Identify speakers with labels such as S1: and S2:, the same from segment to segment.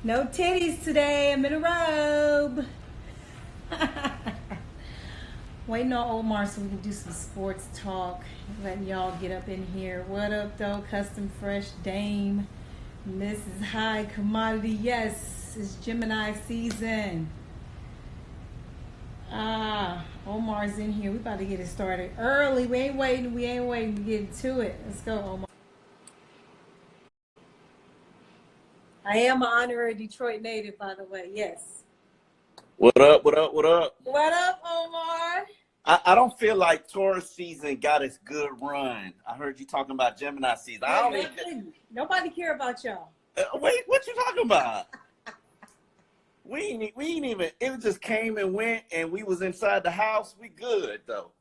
S1: No titties today. I'm in a robe. Waiting on Omar so we can do some sports talk. Letting y'all get up in here. What up, though? Custom Fresh Dame. Mrs. High Commodity. Yes, it's Gemini season. Omar's in here. We about to get it started early. We ain't waiting to get to it. Let's go, Omar. I am an honorary Detroit native, by the way. Yes.
S2: What up, what up, what up?
S1: What up, Omar?
S2: I don't feel like Taurus season got its good run. I heard you talking about Gemini season. I don't even...
S1: Nobody care about y'all.
S2: Wait, what you talking about? we ain't even, it just came and went and we was inside the house. We good, though.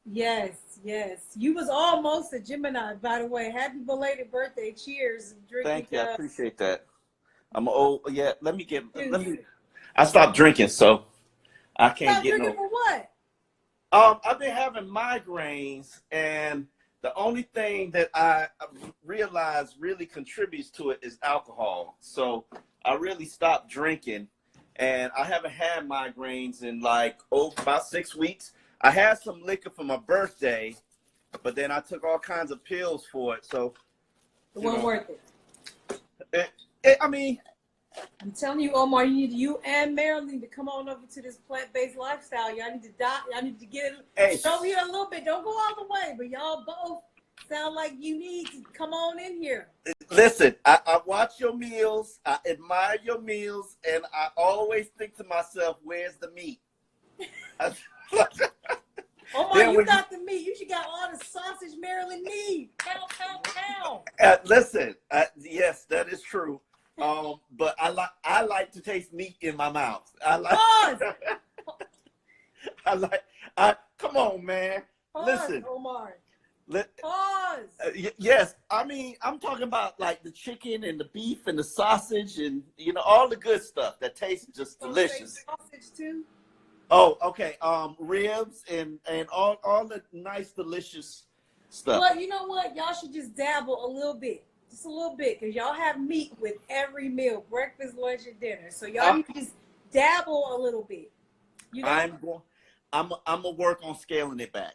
S1: Yes. You was almost a Gemini, by the way. Happy belated birthday. Cheers.
S2: Thank you. I appreciate that. I'm old. Yeah, I stopped drinking, so I can't get
S1: drinking for what?
S2: I've been having migraines, and the only thing that I realize really contributes to it is alcohol. So I really stopped drinking, and I haven't had migraines in about 6 weeks. I had some liquor for my birthday, but then I took all kinds of pills for it. So
S1: it wasn't worth it. I'm telling you, Omar, you and Marilyn to come on over to this plant-based lifestyle. Y'all need to Y'all need to get over here a little bit. Don't go all the way, but y'all both sound like you need to come on in here.
S2: Listen, I watch your meals. I admire your meals, and I always think to myself, "Where's the meat?"
S1: Omar, you got the meat. You should got all the sausage Marilyn need. Pow.
S2: Listen, yes, that is true. But I like to taste meat in my mouth. Come on, man.
S1: Pause,
S2: listen,
S1: Omar.
S2: Pause. Yes, I'm talking about like the chicken and the beef and the sausage and all the good stuff that tastes just delicious.
S1: Sausage too.
S2: Oh, okay. Ribs and all the nice delicious stuff.
S1: Well, you know what? Y'all should just dabble a little bit. Just a little bit, because y'all have meat with every meal, breakfast, lunch, and dinner. So y'all need to just dabble a little bit.
S2: I'm gonna work on scaling it back.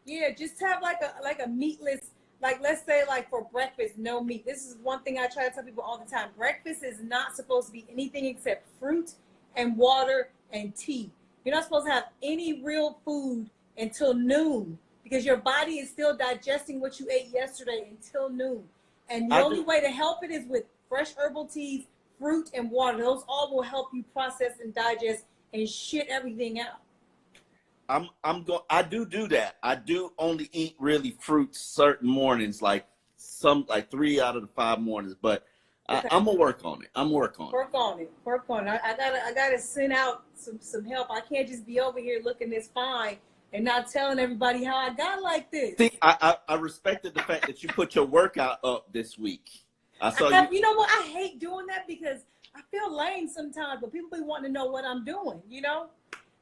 S1: Yeah, just have like a meatless, let's say for breakfast, no meat. This is one thing I try to tell people all the time. Breakfast is not supposed to be anything except fruit and water and tea. You're not supposed to have any real food until noon, because your body is still digesting what you ate yesterday until noon. And the only way to help it is with fresh herbal teas, fruit, and water. Those all will help you process and digest and shit everything out.
S2: I do that. I do only eat really fruits certain mornings, like 3 out of the 5 mornings. But okay. I'm gonna work on it. Work on it.
S1: I gotta send out some help. I can't just be over here looking this fine and not telling everybody how I got like this.
S2: See, I respected the fact that you put your workout up this week.
S1: You know what? I hate doing that because I feel lame sometimes, but people be wanting to know what I'm doing,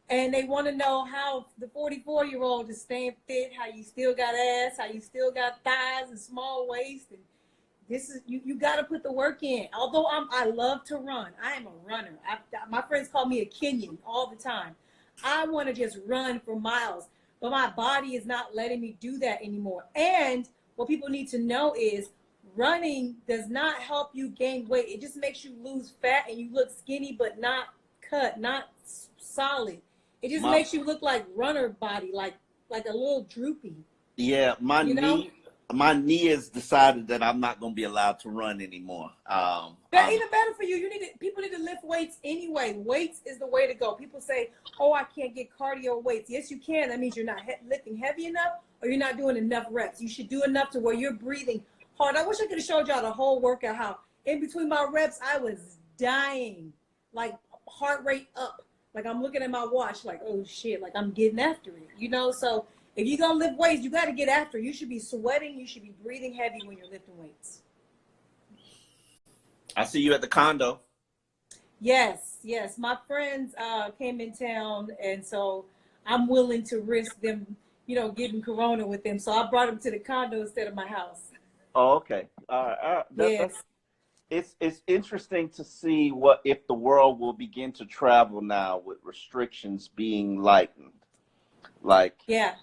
S1: And they want to know how the 44-year-old is staying fit, how you still got ass, how you still got thighs and small waist. And this is, you got to put the work in. Although I love to run. I am a runner. My friends call me a Kenyan all the time. I want to just run for miles, but my body is not letting me do that anymore. And what people need to know is running does not help you gain weight. It just makes you lose fat and you look skinny, but not cut, not solid. It just makes you look like runner body, like a little droopy.
S2: Yeah, my knee has decided that I'm not going to be allowed to run anymore.
S1: Even better for you. People need to lift weights anyway. Weights is the way to go. People say, "Oh, I can't get cardio weights." Yes, you can. That means you're not lifting heavy enough, or you're not doing enough reps. You should do enough to where you're breathing hard. I wish I could have showed y'all the whole workout. How in between my reps, I was dying, like heart rate up. Like I'm looking at my watch, like, oh shit, like I'm getting after it, So if you're gonna lift weights, you got to get after it. You should be sweating. You should be breathing heavy when you're lifting weights.
S2: I see you at the condo.
S1: Yes. My friends came in town, and so I'm willing to risk them, getting corona with them. So I brought them to the condo instead of my house.
S2: Oh, okay.
S1: Yes.
S2: it's interesting to see what if the world will begin to travel now with restrictions being lightened. Like,
S1: Yeah.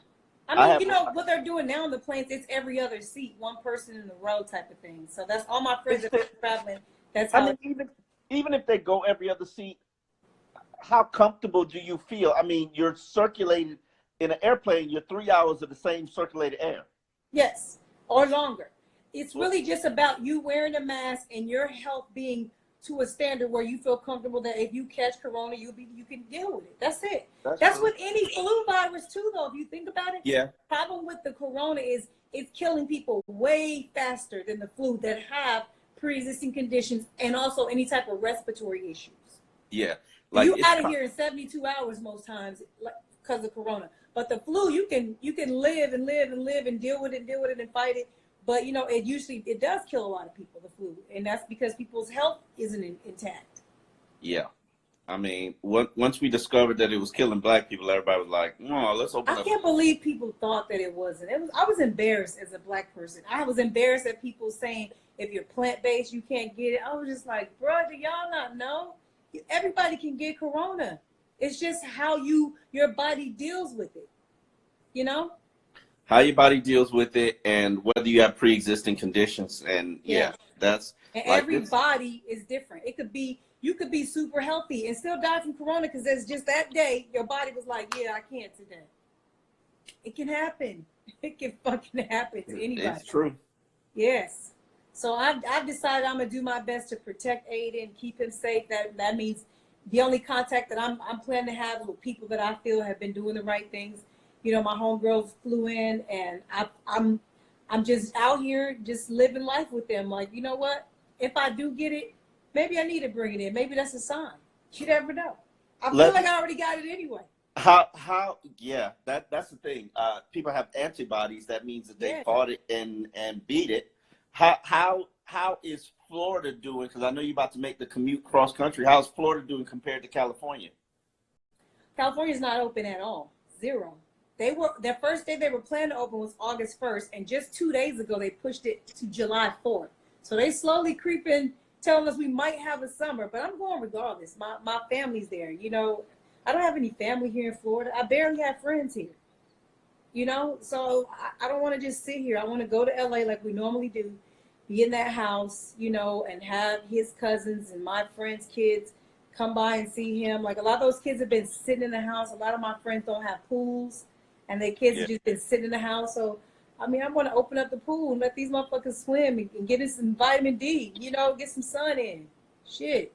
S1: I
S2: I
S1: mean,
S2: have,
S1: what they're doing now on the planes, it's every other seat, one person in the row type of thing. So that's all my friends
S2: it's
S1: that
S2: the,
S1: are traveling. That's
S2: I
S1: how
S2: mean, even if they go every other seat, how comfortable do you feel? I mean, you're circulated in an airplane. You're 3 hours of the same circulated air.
S1: Yes, or longer. It's
S2: Well,
S1: really just about you wearing a mask and your health being to a standard where you feel comfortable that if you catch corona, you can deal with it. That's it.
S2: that's
S1: That's
S2: true.
S1: with any flu virus too, though. If you think about it,
S2: Yeah.
S1: problem with the corona is it's killing people way faster than the flu that have pre-existing conditions and also any type of respiratory issues.
S2: Yeah. Like
S1: You
S2: it's
S1: out of here in 72 hours most times because of corona. But the flu, you can live and live and live and deal with it and fight it. But it does kill a lot of people, the flu, and that's because people's health isn't intact.
S2: yeah. I mean, once we discovered that it was killing black people, everybody was like, "Oh, let's open
S1: I
S2: up."
S1: can't believe people thought that it wasn't. I was embarrassed as a black person. I was embarrassed at people saying if you're plant-based, you can't get it. I was just like, bro, do y'all not know? Everybody can get corona. It's just how your body deals with it. You know?
S2: How your body deals with it, and whether you have pre-existing conditions, and
S1: Yeah.
S2: that's
S1: And
S2: like
S1: every
S2: this.
S1: body is different. You could be super healthy and still die from corona because it's just that day your body was like, yeah, I can't today. It can happen. It can fucking happen to anybody.
S2: It's true.
S1: Yes. So I've decided I'm gonna do my best to protect Aiden, keep him safe. That means the only contact that I'm planning to have with people that I feel have been doing the right things. My homegirls flew in, and I'm just out here just living life with them. Like, you know what? If I do get it, maybe I need to bring it in. Maybe that's a sign. You never know. I feel like I already got it anyway.
S2: How yeah, that's the thing. People have antibodies. That means that they fought it and beat it. How is Florida doing? Because I know you're about to make the commute cross country. How's Florida doing compared to California?
S1: California's not open at all. Zero. Their first day they were planning to open was August 1st, and just 2 days ago they pushed it to July 4th. So they slowly creeping, telling us we might have a summer, but I'm going regardless. My family's there. I don't have any family here in Florida. I barely have friends here. So I don't want to just sit here. I want to go to LA like we normally do, be in that house, and have his cousins and my friends' kids come by and see him. Like, a lot of those kids have been sitting in the house. A lot of my friends don't have pools, and their kids have just been sitting in the house. So, I mean, I'm going to open up the pool and let these motherfuckers swim and get in some vitamin D, get some sun in. Shit.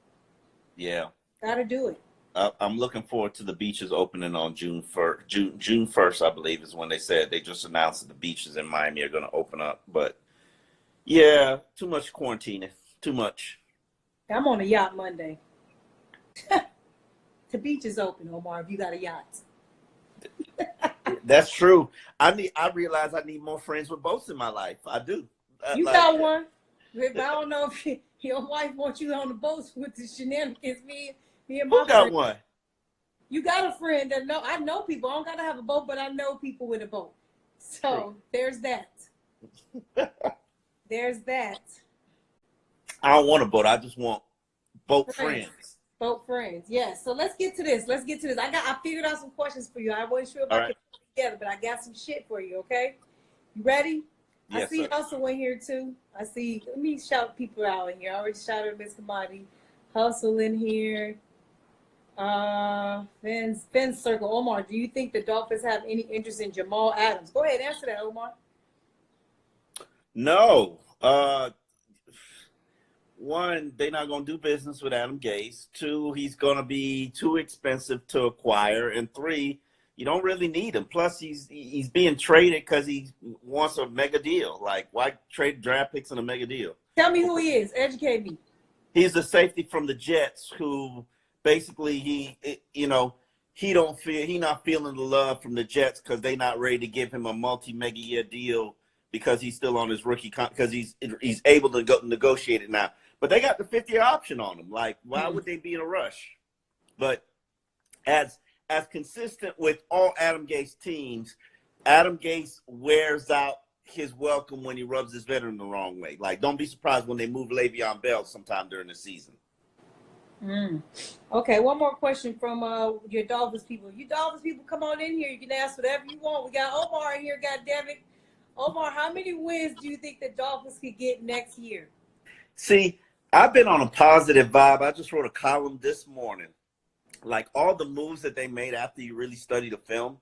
S2: Yeah.
S1: Gotta do it.
S2: I'm looking forward to the beaches opening on June 1st. June 1st, I believe, is when they said. They just announced that the beaches in Miami are going to open up. But, yeah, too much quarantining. Too much.
S1: I'm on a yacht Monday. The beach is open, Omar, if you got a yacht.
S2: That's true. I realize I need more friends with boats in my life. I do.
S1: You got one. If I don't know if your wife wants you on the boats with the shenanigans, me and my
S2: Who got
S1: friend.
S2: one?
S1: You got a friend that I know people. I don't gotta have a boat, but I know people with a boat. So
S2: True.
S1: There's that. There's that.
S2: I don't want a boat. I just want boat friends.
S1: Boat friends. Yes. So let's get to this. I figured out some questions for you. I wasn't sure if I could put it together, but I got some shit for you, okay? You ready?
S2: Yes,
S1: I see
S2: sir.
S1: Hustle in here too. Let me shout people out in here. I already shouted Miss Kamadi. Hustle in here. Finn's Circle. Omar, do you think the Dolphins have any interest in Jamal Adams? Go ahead, answer that, Omar.
S2: No. One, they're not going to do business with Adam Gase. Two, he's going to be too expensive to acquire. And three, you don't really need him. Plus, he's being traded because he wants a mega deal. Like, why trade draft picks in a mega deal?
S1: Tell me who he is. Educate me.
S2: He's a safety from the Jets who basically he not feeling the love from the Jets because they're not ready to give him a multi-mega year deal because he's still on his rookie because he's able to go negotiate it now. But they got the 5th-year option on him. Like, why would they be in a rush? But as consistent with all Adam Gase teams, Adam Gase wears out his welcome when he rubs his veteran the wrong way. Like, don't be surprised when they move Le'Veon Bell sometime during the season.
S1: Okay, one more question from your Dolphins people. You Dolphins people, come on in here. You can ask whatever you want. We got Omar in here, goddammit. Omar, how many wins do you think the Dolphins could get next year?
S2: See, I've been on a positive vibe. I just wrote a column this morning. Like, all the moves that they made after you really study the film,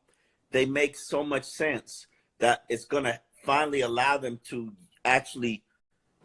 S2: they make so much sense that it's going to finally allow them to actually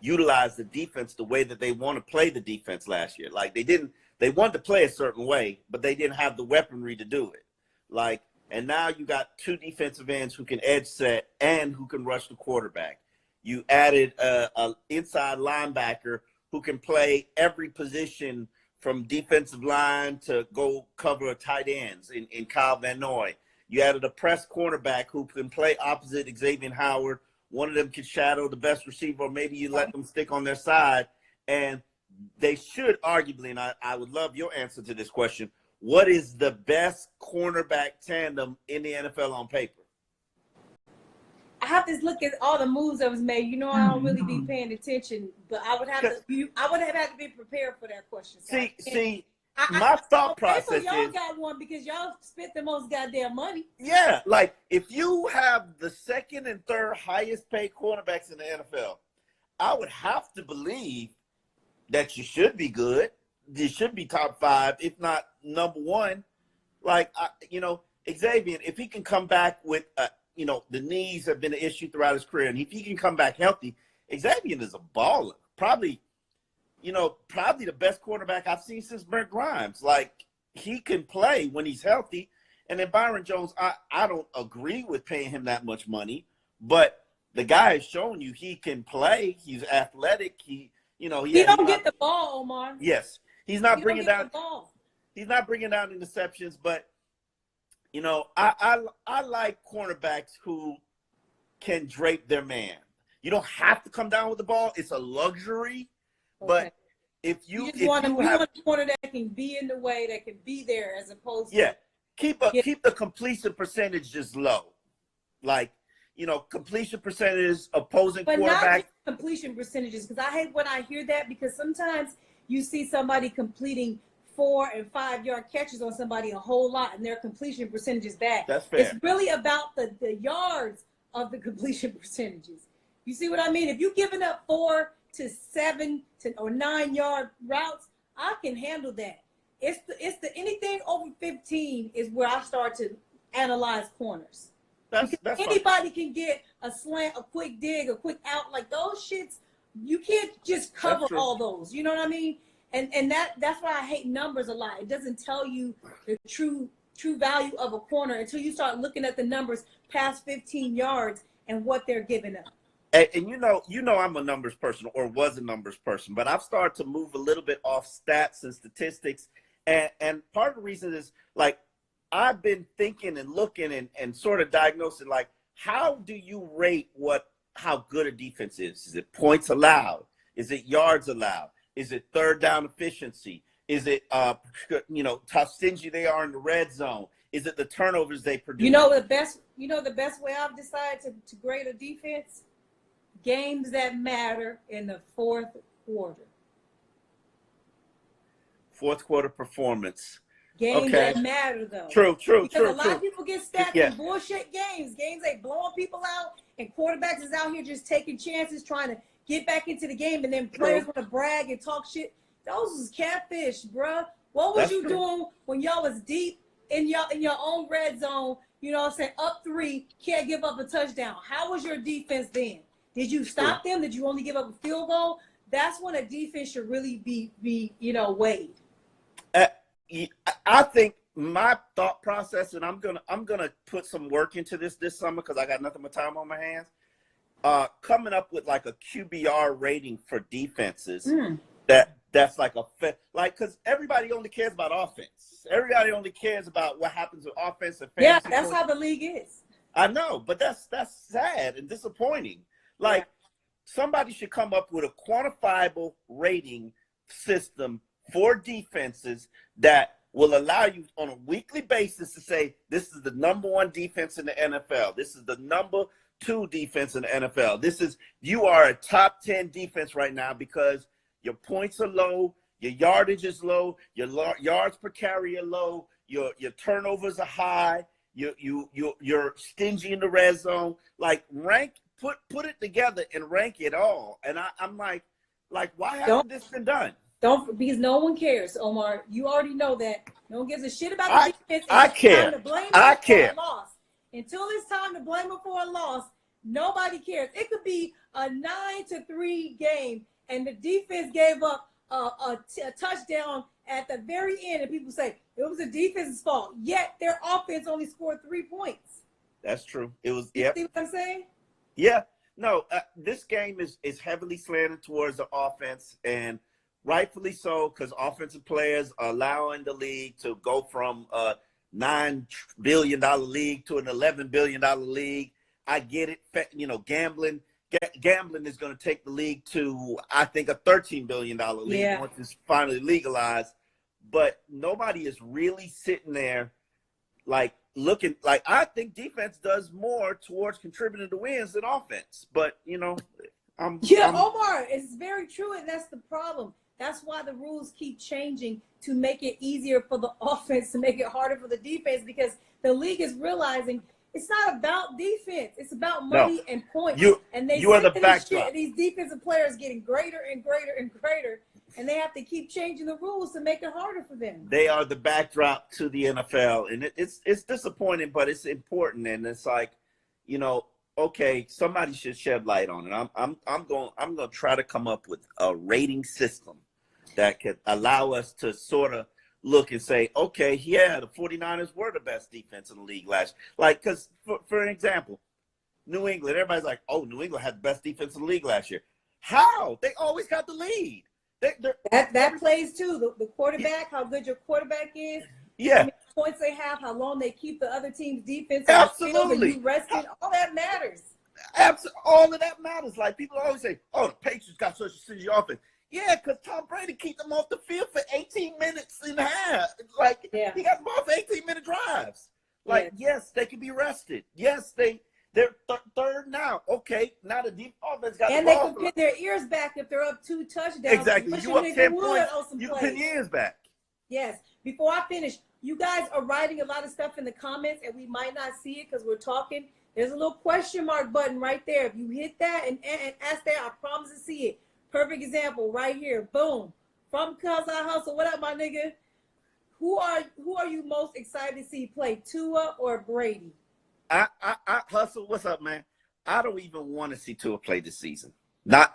S2: utilize the defense the way that they want to play the defense last year. Like, they wanted to play a certain way, but they didn't have the weaponry to do it. Like, and now you got two defensive ends who can edge set and who can rush the quarterback. You added an inside linebacker who can play every position from defensive line to go cover tight ends in Kyle Van Noy. You added a press cornerback who can play opposite Xavier Howard. One of them can shadow the best receiver, or maybe you let them stick on their side. And they should arguably, and I would love your answer to this question, what is the best cornerback tandem in the NFL on paper?
S1: I have to look at all the moves that was made. You know, I don't really be paying attention, but I would have had to be prepared for that question. So
S2: my thought process is,
S1: y'all got one because y'all spent the most goddamn money.
S2: Yeah, like, if you have the second and third highest paid cornerbacks in the NFL, I would have to believe that you should be good. You should be top 5, if not number 1. Like, Xavier, if he can come back with, the knees have been an issue throughout his career, and if he can come back healthy, Xavier is a baller. Probably the best quarterback I've seen since Brent Grimes. Like, he can play when he's healthy. And then Byron Jones, I don't agree with paying him that much money, but the guy has shown you he can play. He's athletic. He don't
S1: get the ball, Omar.
S2: Yes, he's not bringing down the ball. He's not bringing down interceptions, but I like cornerbacks who can drape their man. You don't have to come down with the ball. It's a luxury.
S1: Okay.
S2: But if you
S1: want a corner that can be in the way, that can be there, as opposed to
S2: keep the completion percentage just low, like completion percentages, opposing
S1: but
S2: quarterback.
S1: Not completion percentages, because I hate when I hear that, because sometimes you see somebody completing 4 and 5 yard catches on somebody a whole lot, and their completion percentage is bad.
S2: That's fair.
S1: It's really about the yards of the completion percentages. You see what I mean? If you're giving up 4 to 7 or 9 yard routes, I can handle that. It's the anything over 15 is where I start to analyze corners.
S2: That's
S1: anybody can get a slant, a quick dig, a quick out, like those shits. You can't just cover all those. You know what I mean? And that's why I hate numbers a lot. It doesn't tell you the true value of a corner until you start looking at the numbers past 15 yards and what they're giving up.
S2: And I'm a numbers person, or was a numbers person, but I've started to move a little bit off stats and statistics. And part of the reason is, like, I've been thinking and looking and sort of diagnosing, like, how do you rate how good a defense is? Is it points allowed? Is it yards allowed? Is it third down efficiency? Is it how stingy they are in the red zone? Is it the turnovers they produce?
S1: The best way I've decided to grade a defense? Games that matter in the fourth quarter.
S2: Fourth quarter performance.
S1: Games that matter, though.
S2: True.
S1: Because a lot of people get stats in bullshit games. Games they blowing people out, and quarterbacks is out here just taking chances, trying to get back into the game, and then players want to brag and talk shit. Those is catfish, bruh. What was you doing when y'all was deep in your own red zone? You know what I'm saying? Up 3, can't give up a touchdown. How was your defense then? Did you stop them? Did you only give up a field goal? That's when a defense should really be weighed.
S2: I think my thought process, and I'm gonna put some work into this summer because I got nothing but time on my hands. Coming up with like a QBR rating for defenses that's like because everybody only cares about offense. Everybody only cares about what happens with offense and fantasy.
S1: Yeah, that's how the league is.
S2: I know, but that's sad and disappointing. Like, somebody should come up with a quantifiable rating system for defenses that will allow you on a weekly basis to say, this is the number 1 defense in the NFL. This is the number two defense in the NFL. You are a top 10 defense right now because your points are low, your yardage is low, your yards per carry are low, your turnovers are high, you're stingy in the red zone. Like put it together and rank it all. And I'm like why hasn't this been done?
S1: Because no one cares, Omar. You already know that. No one gives a shit about the defense.
S2: I care.
S1: Time to blame
S2: I
S1: them
S2: care.
S1: For a loss. Until it's time to blame them for a loss, nobody cares. It could be a 9-3 game, and the defense gave up a touchdown at the very end, and people say it was the defense's fault. Yet their offense only scored 3 points.
S2: That's true. It was.
S1: You see what I'm saying?
S2: Yeah. No. This game is heavily slanted towards the offense, and rightfully so, because offensive players are allowing the league to go from a $9 billion league to an $11 billion league. I get it. You know, gambling is going to take the league to, I think, a $13 billion league once it's finally legalized. But nobody is really sitting there like looking like, I think defense does more towards contributing to wins than offense. But, you know,
S1: Omar, it's very true, and that's the problem. That's why the rules keep changing to make it easier for the offense, to make it harder for the defense, because the league is realizing it's not about defense. It's about money and points. You are the backdrop. These defensive players getting greater and greater and greater, and they have to keep changing the rules to make it harder for them.
S2: They are the backdrop to the NFL, and it's disappointing, but it's important. And it's like, you know, okay, somebody should shed light on it. I'm going to try to come up with a rating system that could allow us to sort of look and say, okay, yeah, the 49ers were the best defense in the league last year. Like, because for an example, New England, everybody's like, oh, New England had the best defense in the league last year. How? They always got the lead.
S1: That plays too. The quarterback, how good your quarterback is.
S2: Yeah.
S1: How many points they have, how long they keep the other team's defense.
S2: Absolutely.
S1: You rested, all that matters.
S2: Absolutely. All of that matters. Like, people always say, oh, the Patriots got such a stingy offense. Yeah, because Tom Brady kept them off the field for 18 minutes and a half. Like, he got them off 18-minute drives. Like, yes, they can be rested. Yes, they're third now. Okay, now the deep offense got
S1: and
S2: the
S1: they
S2: ball.
S1: can pin their ears back if they're up 2 touchdowns.
S2: Exactly. You up 10 points, you can pin your ears back.
S1: Yes. Before I finish, you guys are writing a lot of stuff in the comments, and we might not see it because we're talking. There's a little question mark button right there. If you hit that and ask that, I promise to see it. Perfect example right here. Boom. From Cuz I Hustle. What up, my nigga? Who are you most excited to see play, Tua or Brady?
S2: I Hustle. What's up, man? I don't even want to see Tua play this season. And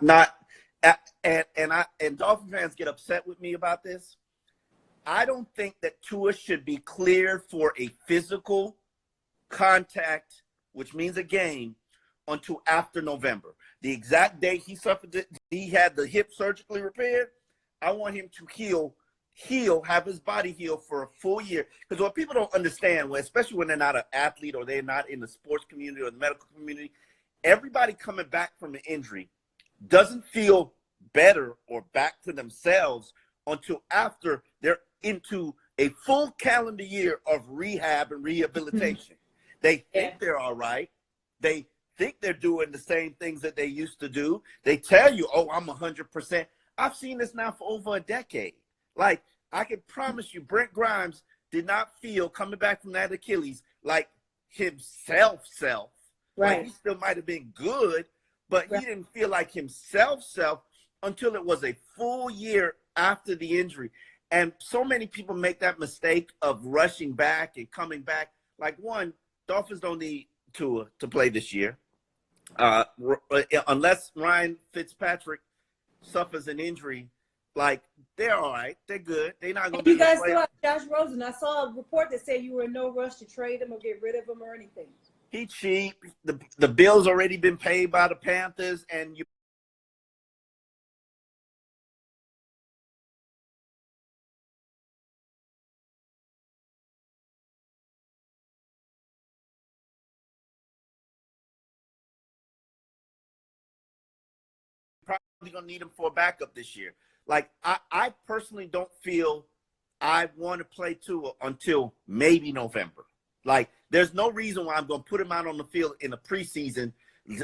S2: Dolphin fans get upset with me about this. I don't think that Tua should be cleared for a physical contact, which means a game, until after November. The exact date he had the hip surgically repaired, I want him to have his body heal for a full year. Because what people don't understand, especially when they're not an athlete or they're not in the sports community or the medical community, everybody coming back from an injury doesn't feel better or back to themselves until after they're into a full calendar year of rehab and rehabilitation. They think they're all right. They think they're doing the same things that they used to do. They tell you, oh, I'm 100%. I've seen this now for over a decade. Like, I can promise you, Brent Grimes did not feel coming back from that Achilles like himself.
S1: Right.
S2: Like, he still might have been good, but he didn't feel like himself until it was a full year after the injury. And so many people make that mistake of rushing back and coming back. Like, one, Dolphins don't need Tua to play this year. Unless Ryan Fitzpatrick suffers an injury, like, they're all right. They're good. They're not going to be.
S1: You guys still have Josh Rosen. I saw a report that said you were in no rush to trade him or get rid of him or anything.
S2: He cheap. The bill's already been paid by the Panthers, and you. Probably gonna need him for a backup this year. Like, I personally don't feel I want to play Tua until maybe November. Like, there's no reason why I'm gonna put him out on the field in the preseason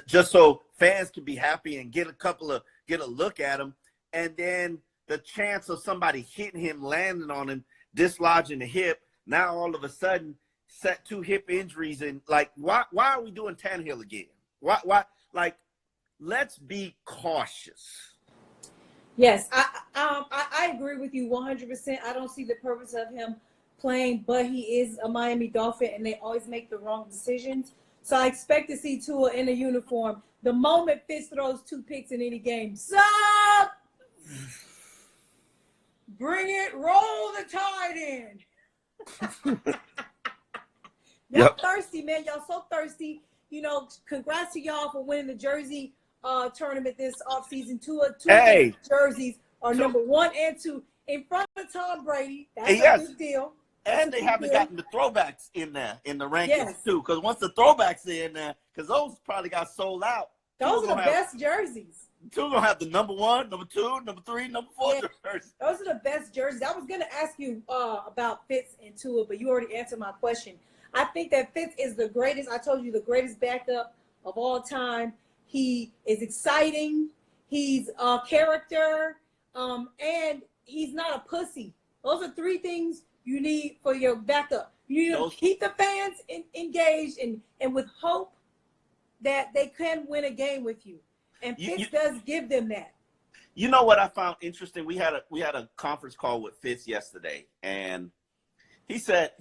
S2: just so fans can be happy and get a look at him. And then the chance of somebody hitting him, landing on him, dislodging the hip. Now all of a sudden, set 2 hip injuries, and like, why are we doing Tannehill again? Why? Like, let's be cautious.
S1: Yes, I agree with you 100%. I don't see the purpose of him playing, but he is a Miami Dolphin, and they always make the wrong decisions. So I expect to see Tua in a uniform the moment Fitz throws 2 picks in any game. Sup? Bring it, roll the tide in. Y'all thirsty, man. Y'all so thirsty. You know, congrats to y'all for winning the jersey tournament this offseason. Two jerseys are number 1 and 2 in front of Tom Brady. That's a big deal.
S2: And they haven't gotten the throwbacks in there in the rankings too. Because once the throwbacks are in there, because those probably got sold out.
S1: Those are the best jerseys.
S2: Two gonna have the number 1, number 2, number 3, number 4 jerseys.
S1: Those are the best jerseys. I was gonna ask you about Fitz and Tua, but you already answered my question. I think that Fitz is the greatest. I told you, the greatest backup of all time. He is exciting. He's a character, and he's not a pussy. Those are 3 things you need for your backup. You need to keep the fans engaged and with hope that they can win a game with you. And Fitz does give them that.
S2: You know what I found interesting? We had a conference call with Fitz yesterday, and he said,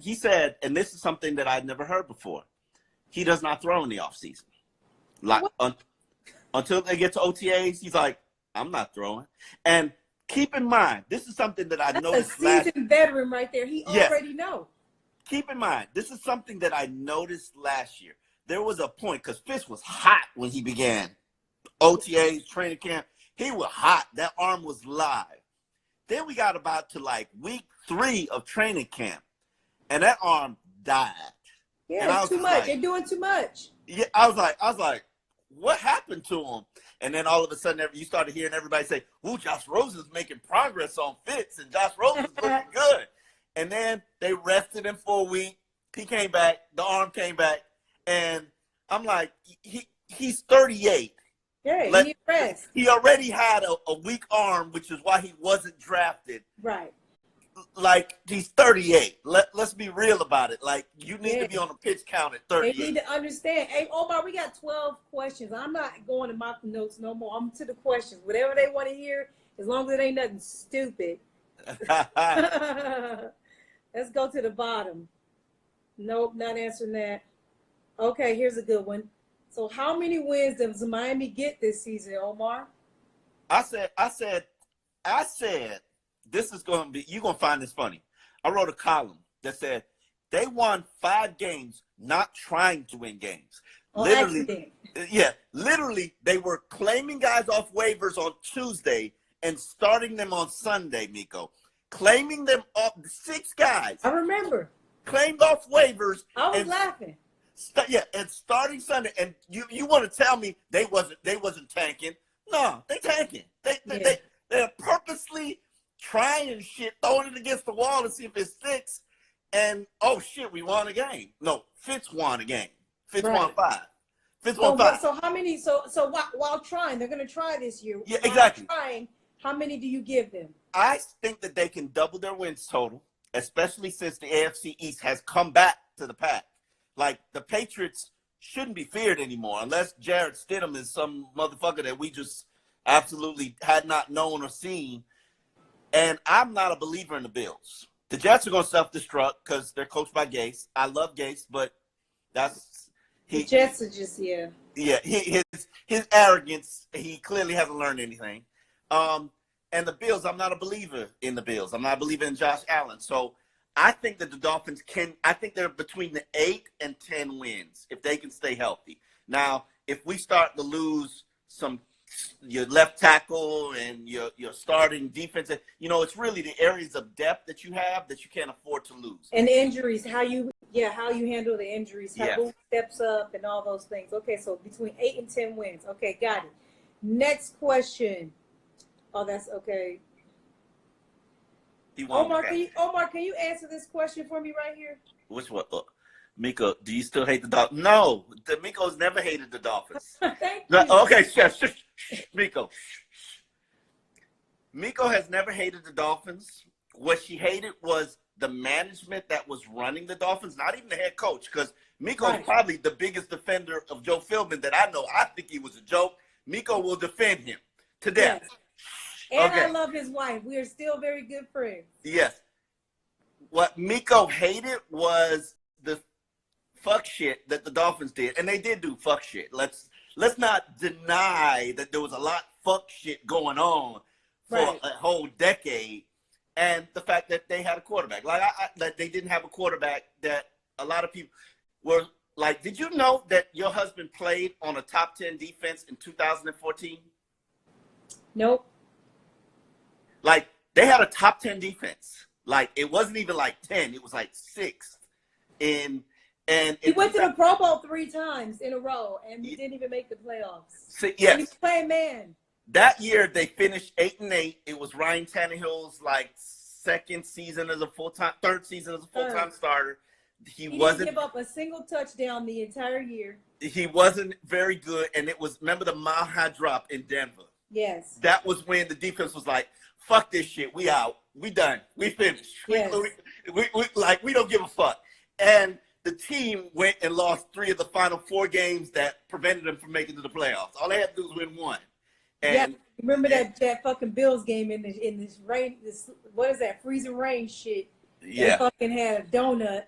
S2: and this is something that I'd never heard before. He does not throw in the offseason. Like until they get to OTAs, he's like, I'm not throwing. And keep in mind, this is something that I noticed.
S1: A seasoned veteran right there. He already know.
S2: Keep in mind, this is something that I noticed last year. There was a point, because Fitz was hot when he began OTAs, training camp. He was hot. That arm was live. Then we got about to like week 3 of training camp, and that arm died.
S1: Yeah, it's too much. They're doing too much.
S2: Yeah, I was like, what happened to him? And then all of a sudden, you started hearing everybody say, "Ooh, Josh Rosen's making progress on Fitz, and Josh Rosen's looking good." And then they rested him for a week. He came back. The arm came back, and I'm like, he's 38.
S1: Yeah, he rest.
S2: He already had a weak arm, which is why he wasn't drafted.
S1: Right.
S2: Like, he's 38. Let's be real about it. Like, you need to be on a pitch count at 38.
S1: They need to understand. Hey, Omar, we got 12 questions. I'm not going to mock notes no more. I'm to the questions. Whatever they want to hear, as long as it ain't nothing stupid. Let's go to the bottom. Nope, not answering that. Okay, here's a good one. So how many wins does Miami get this season, Omar?
S2: I said, this is going to be, you're going to find this funny. I wrote a column that said they won 5 games not trying to win games. Literally, they were claiming guys off waivers on Tuesday and starting them on Sunday, Miko. Claiming them off, 6 guys.
S1: I remember.
S2: Claimed off waivers.
S1: I was laughing.
S2: And starting Sunday, and you want to tell me they wasn't tanking? No, they tanking. They're purposely trying shit, throwing it against the wall to see if it sticks. And oh shit, we won a game. No, Fitz won a game. Fitz won 5. Fitz won 5.
S1: So how many? So while trying, they're going to try this year.
S2: Yeah, exactly.
S1: Trying, how many do you give them?
S2: I think that they can double their wins total, especially since the AFC East has come back to the pack. Like, the Patriots shouldn't be feared anymore unless Jarrett Stidham is some motherfucker that we just absolutely had not known or seen. And I'm not a believer in the Bills. The Jets are going to self-destruct because they're coached by Gase. I love Gase, but the
S1: Jets are just,
S2: Yeah, his arrogance, he clearly hasn't learned anything. And the Bills, I'm not a believer in the Bills. I'm not a believer in Josh Allen. So I think that the Dolphins I think they're between the 8 and 10 wins if they can stay healthy. Now, if we start to lose your left tackle and your starting defense, it's really the areas of depth that you have that you can't afford to lose.
S1: And injuries, how you handle the injuries, who steps up and all those things. Okay, so between 8 and 10 wins. Okay, got it. Next question. Oh, that's okay. Omar, can you answer this question for me right here?
S2: Which one? Miko, do you still hate the Dolphins? No, Miko's never hated the Dolphins.
S1: Thank you.
S2: Okay, Miko. Miko has never hated the Dolphins. What she hated was the management that was running the Dolphins, not even the head coach, because Miko's probably the biggest defender of Joe Philbin that I know. I think he was a joke. Miko will defend him to death.
S1: Yes. And I love his wife. We are still very good friends.
S2: Yes. What Miko hated was the fuck shit that the Dolphins did. And they did do fuck shit. Let's not deny that there was a lot of fuck shit going on for a whole decade. And the fact that they had a quarterback. Like, that they didn't have a quarterback, that a lot of people were like, did you know that your husband played on a top 10 defense in 2014?
S1: Nope.
S2: Like, they had a top 10 defense. Like, it wasn't even like 10. It was like 6th. And he went
S1: to the Pro Bowl 3 times in a row, and we didn't even make the playoffs.
S2: Yes.
S1: And he's playing man.
S2: That year, they finished 8-8. It was Ryan Tannehill's, like, third season as a full-time starter. He
S1: didn't give up a single touchdown the entire year.
S2: He wasn't very good, and it was, remember the Mile High drop in Denver?
S1: Yes.
S2: That was when the defense was like, fuck this shit, we out, we done, we finished.
S1: Yes.
S2: We don't give a fuck. And the team went and lost 3 of the final 4 games that prevented them from making it to the playoffs. All they had to do was win 1. And
S1: remember that fucking Bills game in this rain, what is that, freezing rain shit?
S2: Yeah.
S1: They fucking had a donut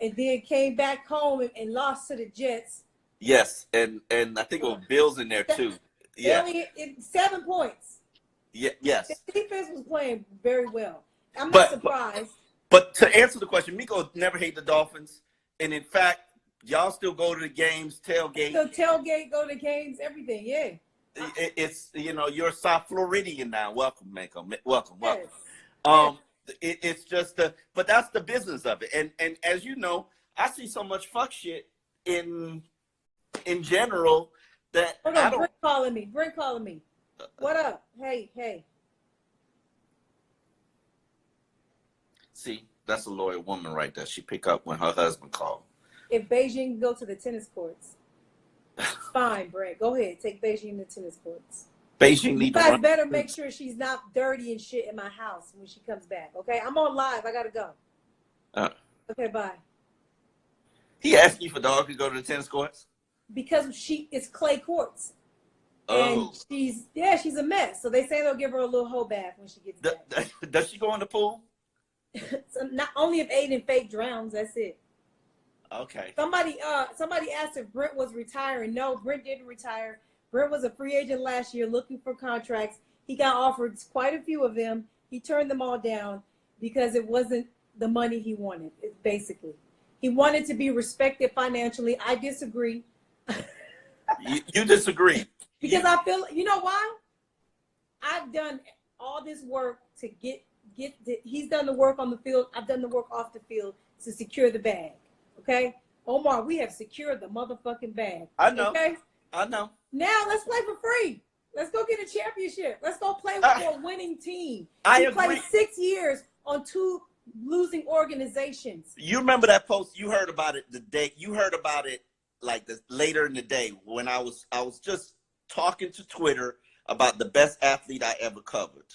S1: and then came back home and lost to the Jets.
S2: Yes, and I think it was Bills in there too. Yeah.
S1: Only 7 points.
S2: Yeah, yes.
S1: The defense was playing very well. I'm not surprised.
S2: But to answer the question, Miko never hated the Dolphins. And in fact, y'all still go to the games, tailgate.
S1: Go to the games, everything, yeah.
S2: It's, you're a South Floridian now. Welcome, Miko. Welcome.
S1: Yes.
S2: It's just but that's the business of it. And as you know, I see so much fuck shit in general that
S1: Hold on, Brent calling me. What up? Hey.
S2: See, that's a loyal woman right there. She pick up when her husband called.
S1: If Beijing go to the tennis courts, fine, Brent. Go ahead. Take Beijing to tennis courts.
S2: Beijing need
S1: you guys better make sure she's not dirty and shit in my house when she comes back. Okay? I'm on live. I got to go. Okay, bye.
S2: He asked you if a dog could go to the tennis courts?
S1: Because it's clay courts.
S2: Oh.
S1: And she's a mess. So they say they'll give her a little hoe bath when she gets back.
S2: Does she go in the pool?
S1: So not only if Aiden fake drowns, that's it.
S2: Okay.
S1: Somebody asked if Brent was retiring. No, Brent didn't retire. Brent was a free agent last year looking for contracts. He got offered quite a few of them. He turned them all down because it wasn't the money he wanted, basically. He wanted to be respected financially. I disagree.
S2: You disagree?
S1: Because I feel, you know why? I've done all this work to he's done the work on the field. I've done the work off the field to secure the bag. Okay? Omar, we have secured the motherfucking bag.
S2: I know.
S1: Okay?
S2: I know.
S1: Now let's play for free. Let's go get a championship. Let's go play with a winning team.
S2: I
S1: agree. Played 6 years on 2 losing organizations.
S2: You remember that post? You heard about it like later in the day when I was just talking to Twitter about the best athlete I ever covered.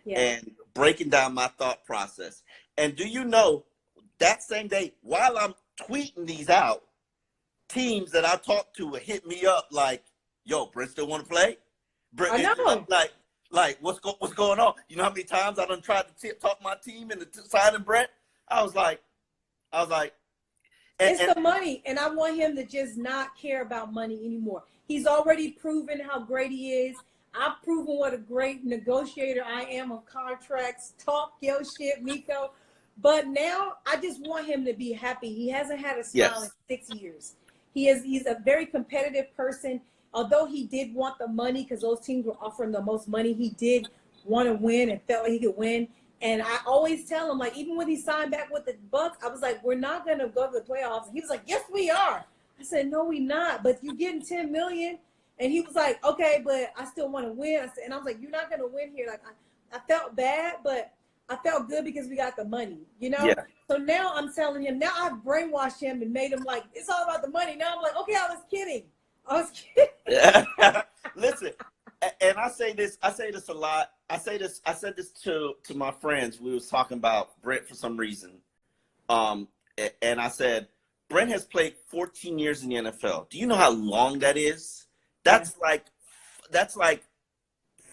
S2: Yeah. And breaking down my thought process. And do you know that same day, while I'm tweeting these out, teams that I talked to would hit me up like, yo, Brent still want to play? Brent,
S1: I know.
S2: Like what's going on? You know how many times I done tried to talk my team into signing Brent? I was like,
S1: it's the money, and I want him to just not care about money anymore. He's already proven how great he is. I've proven what a great negotiator I am of contracts. Talk your shit, Miko. But now I just want him to be happy. He hasn't had a smile in 6 years. He's a very competitive person. Although he did want the money because those teams were offering the most money, he did want to win and felt like he could win. And I always tell him, like, even when he signed back with the Bucks, I was like, we're not going to go to the playoffs. And he was like, yes, we are. I said, no, we not. But you're getting $10 million. And he was like, okay, but I still want to win. And I was like, you're not going to win here. Like, I felt bad, but I felt good because we got the money, you know?
S2: Yeah.
S1: So now I'm telling him, now I've brainwashed him and made him like, it's all about the money. Now I'm like, okay, I was kidding.
S2: Listen, and I say this a lot. I said this to my friends. We was talking about Brent for some reason. And I said, Brent has played 14 years in the NFL. Do you know how long that is? That's like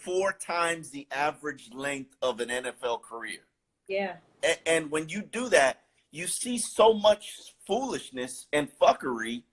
S2: 4 times the average length of an NFL career.
S1: Yeah.
S2: And when you do that, you see so much foolishness and fuckery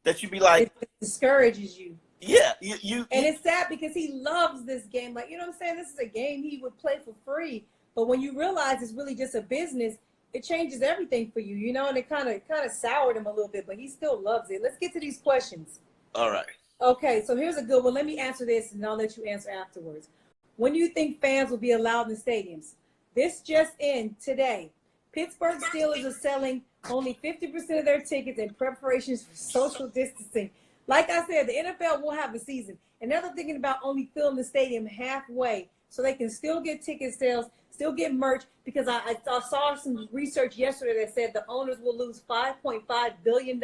S2: that you be like,
S1: it discourages you.
S2: Yeah,
S1: and it's sad because he loves this game. Like, you know what I'm saying? This is a game he would play for free. But when you realize it's really just a business, it changes everything for you, you know, and it kind of soured him a little bit, but he still loves it. Let's get to these questions.
S2: All right.
S1: Okay, so here's a good one. Let me answer this, and I'll let you answer afterwards. When do you think fans will be allowed in stadiums? This just in today. Pittsburgh Steelers are selling only 50% of their tickets in preparations for social distancing. Like I said, the NFL will have a season, and now they're thinking about only filling the stadium halfway so they can still get ticket sales, still get merch, because I saw some research yesterday that said the owners will lose $5.5 billion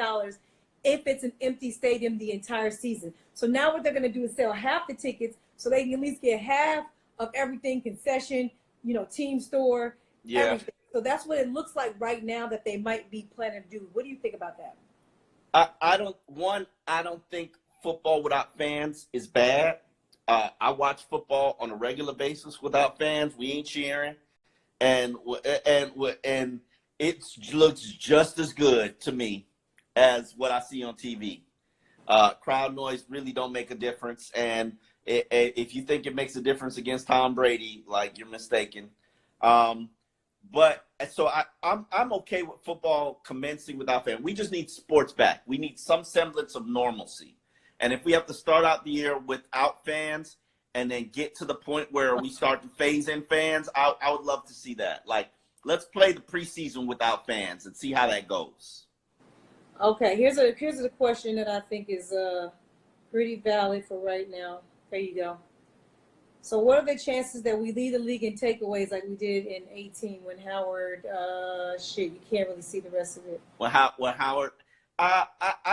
S1: if it's an empty stadium the entire season. So now what they're going to do is sell half the tickets so they can at least get half of everything, concession, you know, team store, everything. So that's what it looks like right now that they might be planning to do. What do you think about that?
S2: I don't think football without fans is bad. I watch football on a regular basis without fans. We ain't cheering, and it looks just as good to me as what I see on TV. Crowd noise really don't make a difference, and if you think it makes a difference against Tom Brady, like, you're mistaken. But so I'm okay with football commencing without fans. We just need sports back. We need some semblance of normalcy. And if we have to start out the year without fans and then get to the point where we start to phase in fans, I would love to see that. Like, let's play the preseason without fans and see how that goes.
S1: Okay, here's a question that I think is pretty valid for right now. There you go. So what are the chances that we lead the league in takeaways like we did in 2018 when Howard, you can't really see the rest of it.
S2: Well, Howard, I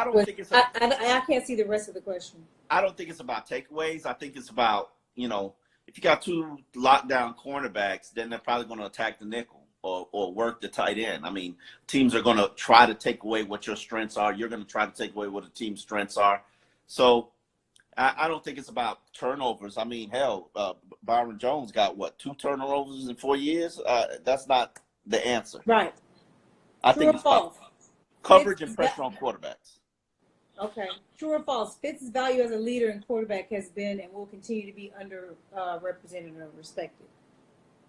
S2: don't think it's.
S1: I can't see the rest of the question.
S2: I don't think it's about takeaways. I think it's about, you know, if you got 2 lockdown cornerbacks, then they're probably going to attack the nickel or work the tight end. I mean, teams are going to try to take away what your strengths are. You're going to try to take away what the team's strengths are. So I don't think it's about turnovers. I mean, hell, Byron Jones got, 2 turnovers in 4 years? That's not the answer.
S1: Right.
S2: I think it's false. Coverage and pressure on quarterbacks.
S1: Okay. True or false? Fitz' value as a leader and quarterback has been and will continue to be represented or respected.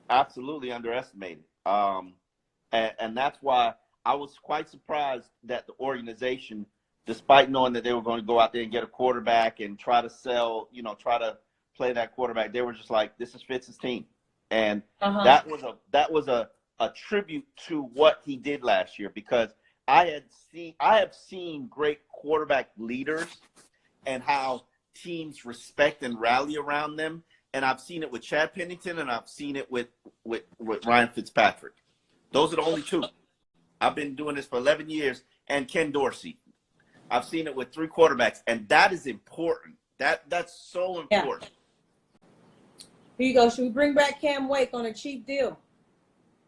S2: Absolutely underestimated. And that's why I was quite surprised that the organization, despite knowing that they were going to go out there and get a quarterback and try to sell, try to play that quarterback, they were just like, this is Fitz's team. And that was a tribute to what he did last year, because I have seen great quarterback leaders and how teams respect and rally around them. And I've seen it with Chad Pennington, and I've seen it with Ryan Fitzpatrick. Those are the only 2. I've been doing this for 11 years, and Ken Dorsey. I've seen it with 3 quarterbacks, and that is important. That's so important.
S1: Yeah. Here you go. Should we bring back Cam Wake on a cheap deal?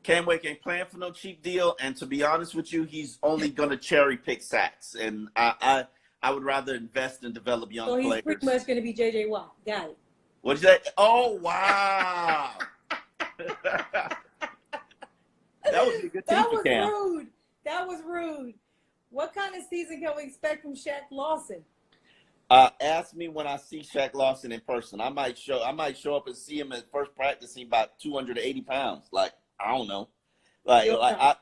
S2: Cam Wake ain't playing for no cheap deal, and to be honest with you, he's only going to cherry pick sacks. And I would rather invest and develop young players. So he's
S1: pretty much going to be J.J. Watt. Got it.
S2: What'd you say? Oh, wow. That was a good team for Cam.
S1: That was rude. What kind of season can we expect from Shaq Lawson?
S2: Ask me when I see Shaq Lawson in person. I might show up and see him at first practice. He's about 280 pounds. Like, I don't know. I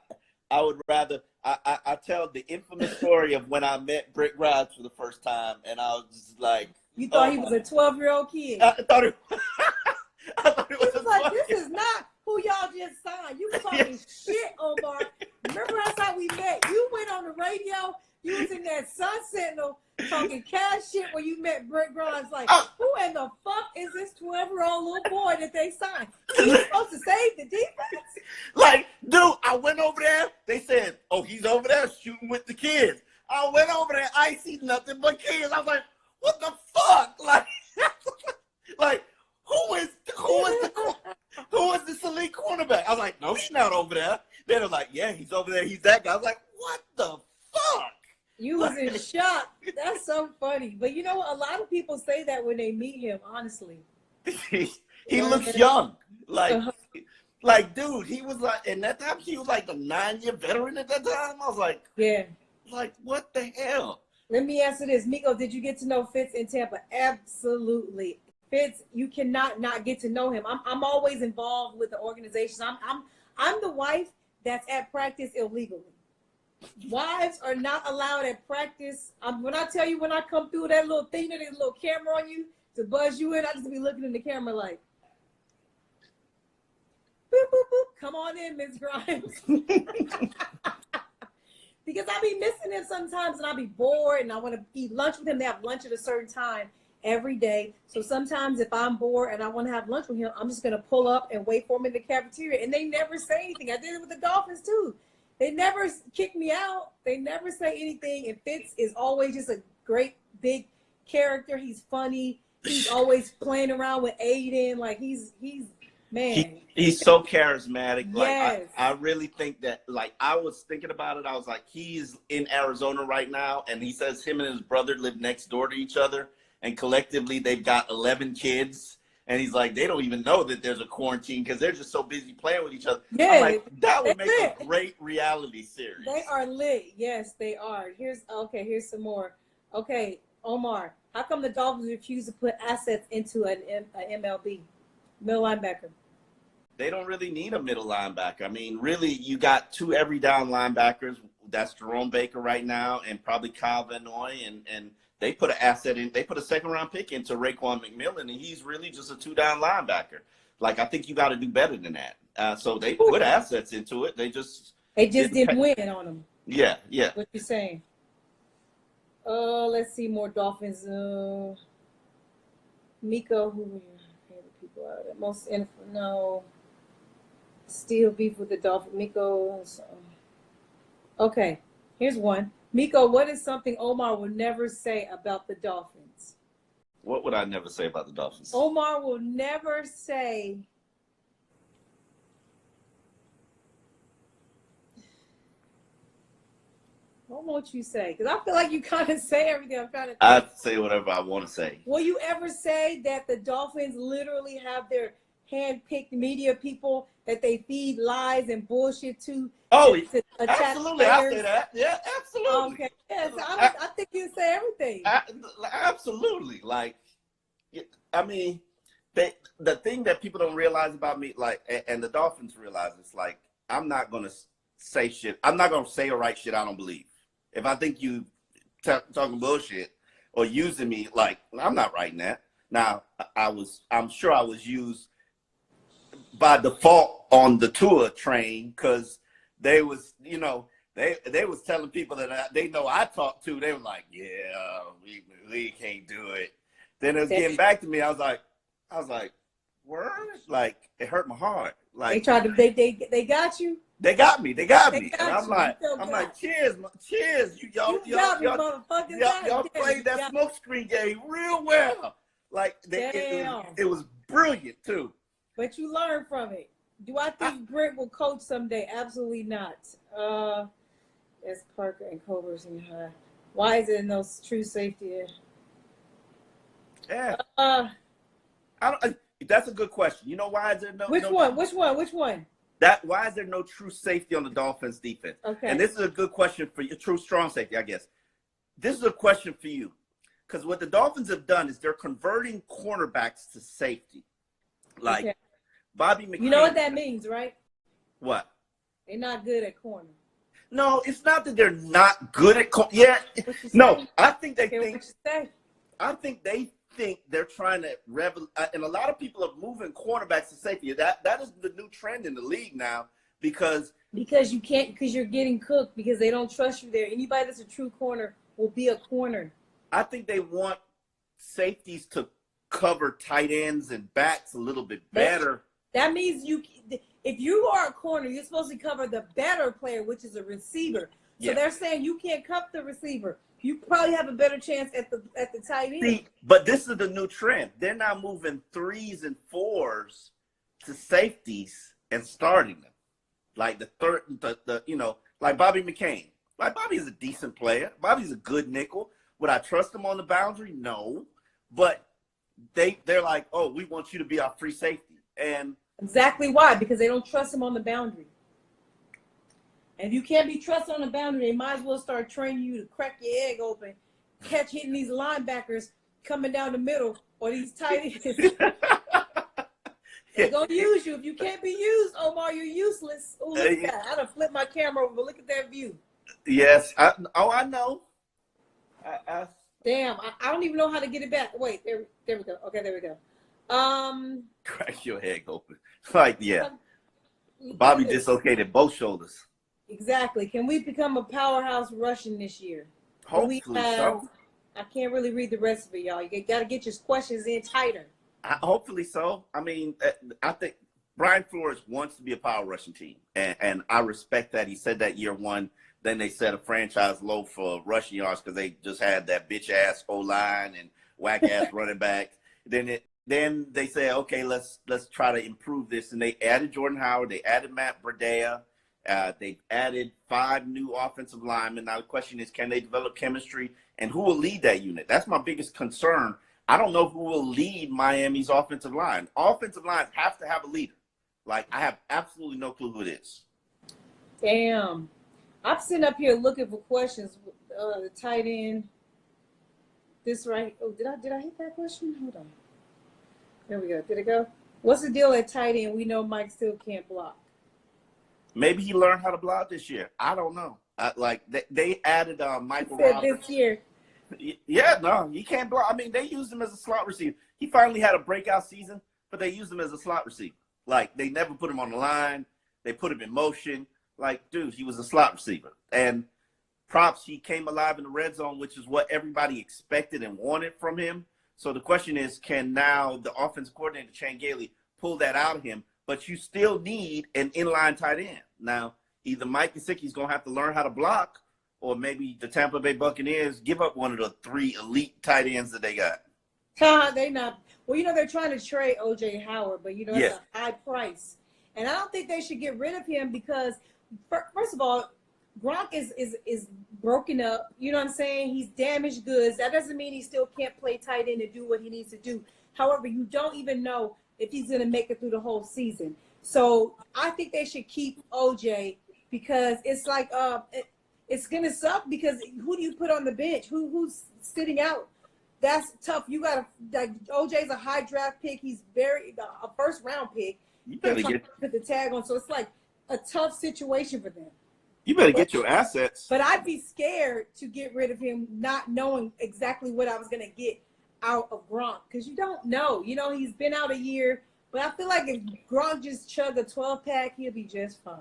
S2: would rather. I tell the infamous story of when I met Britt Grimes for the first time, and I was just like,
S1: you thought he was a 12-year-old kid.
S2: I thought it was
S1: like, this is not who y'all just signed. You talking shit, Omar. Remember that's how we met? You went on the radio. You was in that Sun Sentinel talking cash shit when you met Britt Grimes. Like, who in the fuck is this 12-year-old little boy that they signed? He's supposed to save the defense?
S2: went over there. They said, "Oh, he's over there shooting with the kids." I went over there. I see nothing but kids. I was like, "What the fuck?" Like, like who is this elite cornerback? I was like, "No, he's not over there." They were like, "Yeah, he's over there. He's that guy." I was like, "What the fuck?"
S1: You was in shock. That's so funny. But you know what? A lot of people say that when they meet him, honestly.
S2: he looks young. Like, dude, he was like, and that time he was like the 9-year veteran at that time. I was like,
S1: yeah.
S2: Like, what the hell?
S1: Let me answer this. Miko, did you get to know Fitz in Tampa? Absolutely. Fitz, you cannot not get to know him. I'm always involved with the organizations. I'm the wife that's at practice illegally. Wives are not allowed at practice. When I tell you, when I come through that little thing, that little camera on you to buzz you in, I just be looking in the camera like, boop, boop, boop. Come on in, Miss Grimes. Because I be missing him sometimes and I be bored and I want to eat lunch with him. They have lunch at a certain time every day. So sometimes if I'm bored and I want to have lunch with him, I'm just going to pull up and wait for him in the cafeteria. And they never say anything. I did it with the Dolphins too. They never kick me out. They never say anything. And Fitz is always just a great big character. He's funny. He's always playing around with Aiden. Like he's man.
S2: He's so charismatic.
S1: Yes.
S2: Like I really think that, like, I was thinking about it. I was like, he's in Arizona right now, and he says him and his brother live next door to each other, and collectively they've got 11 kids. And he's like, they don't even know that there's a quarantine because they're just so busy playing with each other.
S1: Yeah,
S2: I'm like, that would make a great reality series.
S1: They are lit. Yes, they are. Here's some more. Okay, Omar, how come the Dolphins refuse to put assets into an MLB, middle linebacker?
S2: They don't really need a middle linebacker. I mean, really, you got 2 every down linebackers. That's Jerome Baker right now, and probably Kyle Van Noy, and they put an asset in. They put a 2nd-round pick into Raekwon McMillan, and he's really just a 2-down linebacker. Like, I think you got to do better than that. So they put assets into it. They just
S1: didn't win on them.
S2: Yeah.
S1: What you saying? Let's see more Dolphins. Miko, who were your favorite people out there? Most no. Still beef with the Dolphins. Miko. Okay, here's one. Miko, what is something Omar will never say about the Dolphins?
S2: What would I never say about the Dolphins?
S1: Omar will never say. What won't you say? Because I feel like you kind of say everything. I'm trying to.
S2: I say whatever I want to say.
S1: Will you ever say that the Dolphins literally have their hand-picked media people that they feed lies and bullshit to?
S2: Oh,
S1: to
S2: absolutely. I say that. Yeah, absolutely.
S1: Okay. Yes, I think you say everything.
S2: Absolutely. Like, I mean, the thing that people don't realize about me, like, and the Dolphins realize, it's like, I'm not going to say shit. I'm not going to say or write shit I don't believe. If I think you talking bullshit or using me, like, I'm not writing that. Now, I'm sure I was used by default on the tour train because they was, they was telling people that they know I talked to. They were like, yeah, we can't do it. Then it was getting back to me. I was like, word? Like, it hurt my heart. Like,
S1: they tried to, they got you.
S2: They got me. And I'm
S1: you.
S2: like, cheers. Y'all played that smoke screen game real well. Like, it was brilliant too.
S1: But you learned from it. Do I think Brent will coach someday? Absolutely not. As Parker and Covers and why is there no true safety?
S2: Yeah. That's a good question. You know why is there no?
S1: Which one?
S2: Why is there no true safety on the Dolphins defense?
S1: Okay.
S2: And this is a good question for you. True strong safety, I guess. This is a question for you, because what the Dolphins have done is they're converting cornerbacks to safety. Like, okay. Bobby McCain.
S1: You know what that means, right?
S2: What?
S1: They're not good at corner.
S2: No, it's not that they're not good at corner. Yeah. No, I think they think. I think they think they're trying to and a lot of people are moving cornerbacks to safety. That is the new trend in the league now because you can't, because you're getting cooked because they don't trust you there. Anybody that's a true corner will be a corner. I think they want safeties to cover tight ends and backs a little bit better. That means
S1: if you are a corner, you're supposed to cover the better player, which is a receiver. So they're saying you can't cover the receiver. You probably have a better chance at the tight end.
S2: See, but this is the new trend. They're now moving 3s and 4s to safeties and starting them. Like the third, like Bobby McCain. Like Bobby's a decent player. Bobby's a good nickel. Would I trust him on the boundary? No. But they're like, oh, we want you to be our free safety. And
S1: exactly why, because they don't trust him on the boundary. And if you can't be trusted on the boundary, they might as well start training you to crack your egg open, hitting these linebackers coming down the middle, or these tight ends. They're going to use you. If you can't be used, Omar, you're useless. Oh, look at that. I done flipped my camera over, but look at that view.
S2: Yes. I know.
S1: Damn, I don't even know how to get it back. Wait, there we go. Okay, there we go.
S2: Crack your head open. Like, yeah. Bobby dislocated both shoulders.
S1: Exactly. Can we become a powerhouse rushing this year?
S2: Hopefully so.
S1: I can't really read the rest of it, y'all. You got to get your questions in tighter.
S2: Hopefully so. I mean, I think Brian Flores wants to be a power rushing team, and I respect that. He said that year one. Then they set a franchise low for rushing yards because they just had that bitch ass O-line and whack ass running back. Then they said, okay, let's try to improve this, and they added Jordan Howard, they added Matt Bradea, they've added 5 new offensive linemen. Now the question is, can they develop chemistry, and who will lead that unit? That's my biggest concern. I don't know who will lead Miami's offensive line. Offensive lines have to have a leader. Like, I have absolutely no clue who it is.
S1: Damn. I'm sitting up here looking for questions. The tight end. This right. Oh, did I hit that question? Hold on. There we go. Did it go? What's the deal at tight end? We know Mike still can't block.
S2: Maybe he learned how to block this year. I don't know. They added Michael Roberts.
S1: This year.
S2: Yeah, no, he can't block. I mean, they used him as a slot receiver. He finally had a breakout season, but they used him as a slot receiver. Like, they never put him on the line. They put him in motion. Like, dude, he was a slot receiver. And props, he came alive in the red zone, which is what everybody expected and wanted from him. So the question is, can now the offensive coordinator, Chan Gailey, pull that out of him? But you still need an inline tight end. Now, either Mike Gesicki's going to have to learn how to block, or maybe the Tampa Bay Buccaneers give up one of the 3 elite tight ends that they got.
S1: They not. Well, they're trying to trade O.J. Howard, but, it's a high price. And I don't think they should get rid of him because, first of all, Gronk is broken up. You know what I'm saying? He's damaged goods. That doesn't mean he still can't play tight end and do what he needs to do. However, you don't even know if he's going to make it through the whole season. So I think they should keep OJ because it's like it's going to suck because who do you put on the bench? Who's sitting out? That's tough. You got to OJ's a high draft pick. He's a first round pick.
S2: You better
S1: put the tag on. So it's like a tough situation for them.
S2: You better get your assets.
S1: But I'd be scared to get rid of him not knowing exactly what I was going to get out of Gronk because you don't know. He's been out a year. But I feel like if Gronk just chug a 12-pack, he'll be just fine.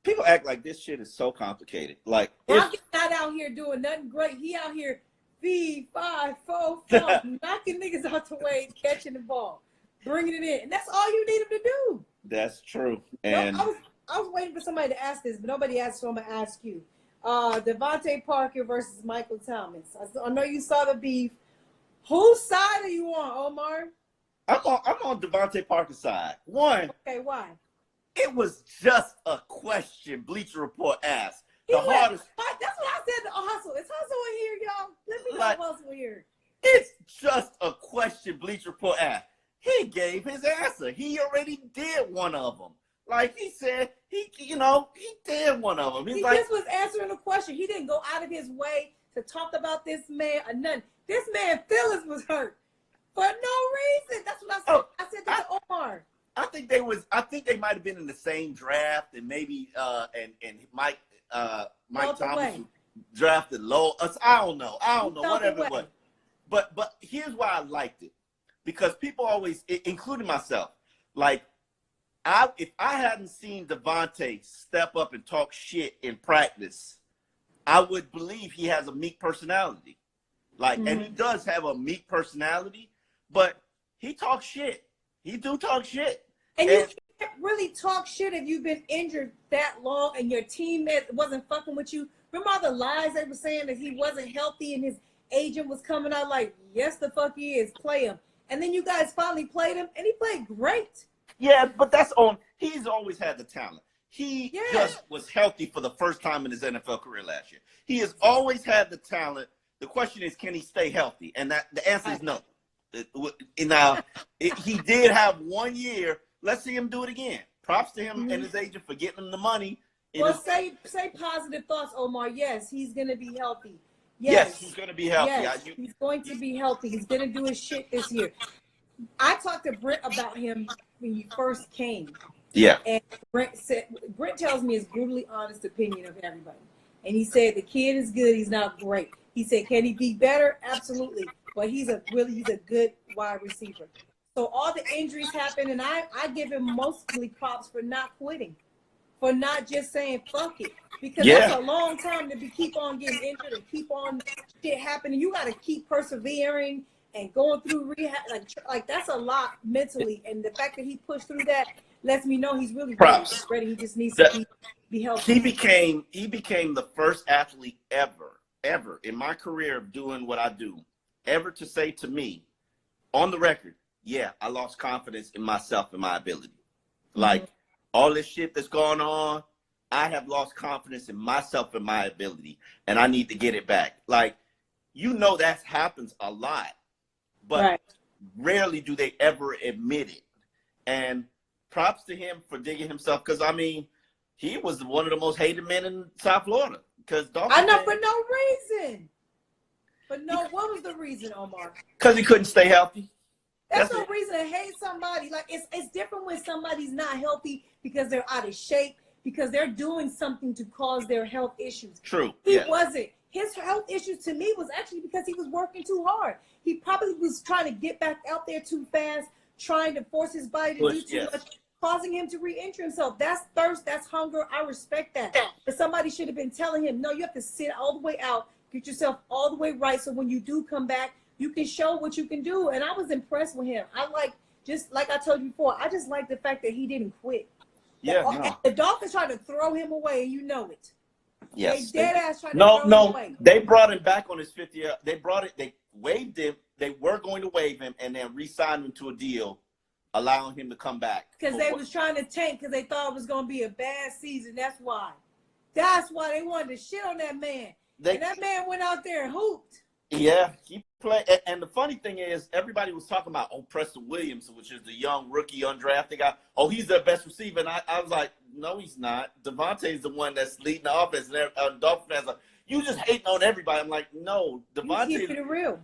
S2: People act like this shit is so complicated. Like,
S1: Gronk is not out here doing nothing great. He out here 5, 4, 4, knocking niggas out the way, catching the ball, bringing it in. And that's all you need him to do.
S2: That's true. And
S1: I was waiting for somebody to ask this, but nobody asked, so I'm going to ask you. Devante Parker versus Michael Thomas. I know you saw the beef. Whose side are you on, Omar?
S2: I'm on Devante Parker's side. One.
S1: Okay, why?
S2: It was just a question Bleacher Report asked. That's what I
S1: said to Hustle. It's Hustle in here, y'all. Let me know Hustle here.
S2: It's just a question Bleacher Report asked. He gave his answer. He already did one of them. Like he said, he did one of them.
S1: He just was answering a question. He didn't go out of his way to talk about this man or nothing. This man feelings was hurt for no reason. That's what I said. I said that to Omar.
S2: I think they might have been in the same draft, and maybe and Mike Thomas drafted low. I don't know. Whatever it was. But here's why I liked it, because people always, including myself, like if I hadn't seen Devante step up and talk shit in practice, I would believe he has a meek personality. Like, and he does have a meek personality, but he talks shit. He do talk shit.
S1: And can't really talk shit if you've been injured that long and your teammate wasn't fucking with you. Remember all the lies they were saying that he wasn't healthy and his agent was coming out like, yes, the fuck he is, play him. And then you guys finally played him, and he played great.
S2: Yeah, but he's always had the talent. He just was healthy for the first time in his NFL career last year. He has always had the talent. The question is, can he stay healthy? And the answer is no. Now, he did have 1 year. Let's see him do it again. Props to him and his agent for getting him the money.
S1: Well, say positive thoughts, Omar. Yes, he's going to be healthy.
S2: Yes, he's going to be healthy.
S1: Yes, he's going to be healthy. He's going to do his shit this year. I talked to Brent about him when he first came.
S2: Yeah.
S1: And Brent tells me his brutally honest opinion of everybody. And he said the kid is good. He's not great. He said, can he be better? Absolutely. But he's a good wide receiver. So all the injuries happen, and I give him mostly props for not quitting, for not just saying fuck it, because that's a long time to keep on getting injured and keep on shit happening. You got to keep persevering and going through rehab. Like that's a lot mentally, and the fact that he pushed through that lets me know he's really ready. He just needs to be healthy.
S2: He became the first athlete ever in my career of doing what I do, ever to say to me, on the record, yeah, I lost confidence in myself and my ability. Like, all this shit that's going on, I have lost confidence in myself and my ability, and I need to get it back. Like, that happens a lot, but rarely do they ever admit it. And props to him for digging himself, because, I mean, he was one of the most hated men in South Florida.
S1: I know, for no reason. But no, what was the reason, Omar?
S2: Because he couldn't stay healthy.
S1: That's no reason to hate somebody. Like, it's different when somebody's not healthy because they're out of shape, because they're doing something to cause their health issues.
S2: True.
S1: He wasn't. His health issues to me was actually because he was working too hard. He probably was trying to get back out there too fast, trying to force his body to do too much, causing him to re-injure himself. That's thirst. That's hunger. I respect that. But somebody should have been telling him, no, you have to sit all the way out, get yourself all the way right, so when you do come back, you can show what you can do. And I was impressed with him. Just like I told you before, I just like the fact that he didn't quit. The Dolphins tried to throw him away, and you know it.
S2: Yes.
S1: They dead ass tried to throw him away.
S2: They brought him back on his 5th year. They waived him. They were going to waive him and then re-sign him to a deal, allowing him to come back.
S1: Because they was trying to tank because they thought it was going to be a bad season. That's why. That's why they wanted to shit on that man. And that man went out there and hooped.
S2: Yeah, he played. And the funny thing is, everybody was talking about, Preston Williams, which is the young rookie undrafted guy. Oh, he's their best receiver. And I was like, no, he's not. Devante is the one that's leading the offense. And Dolphins fans are like, you just hating on everybody. I'm like, no, Devante.
S1: Keeping it real.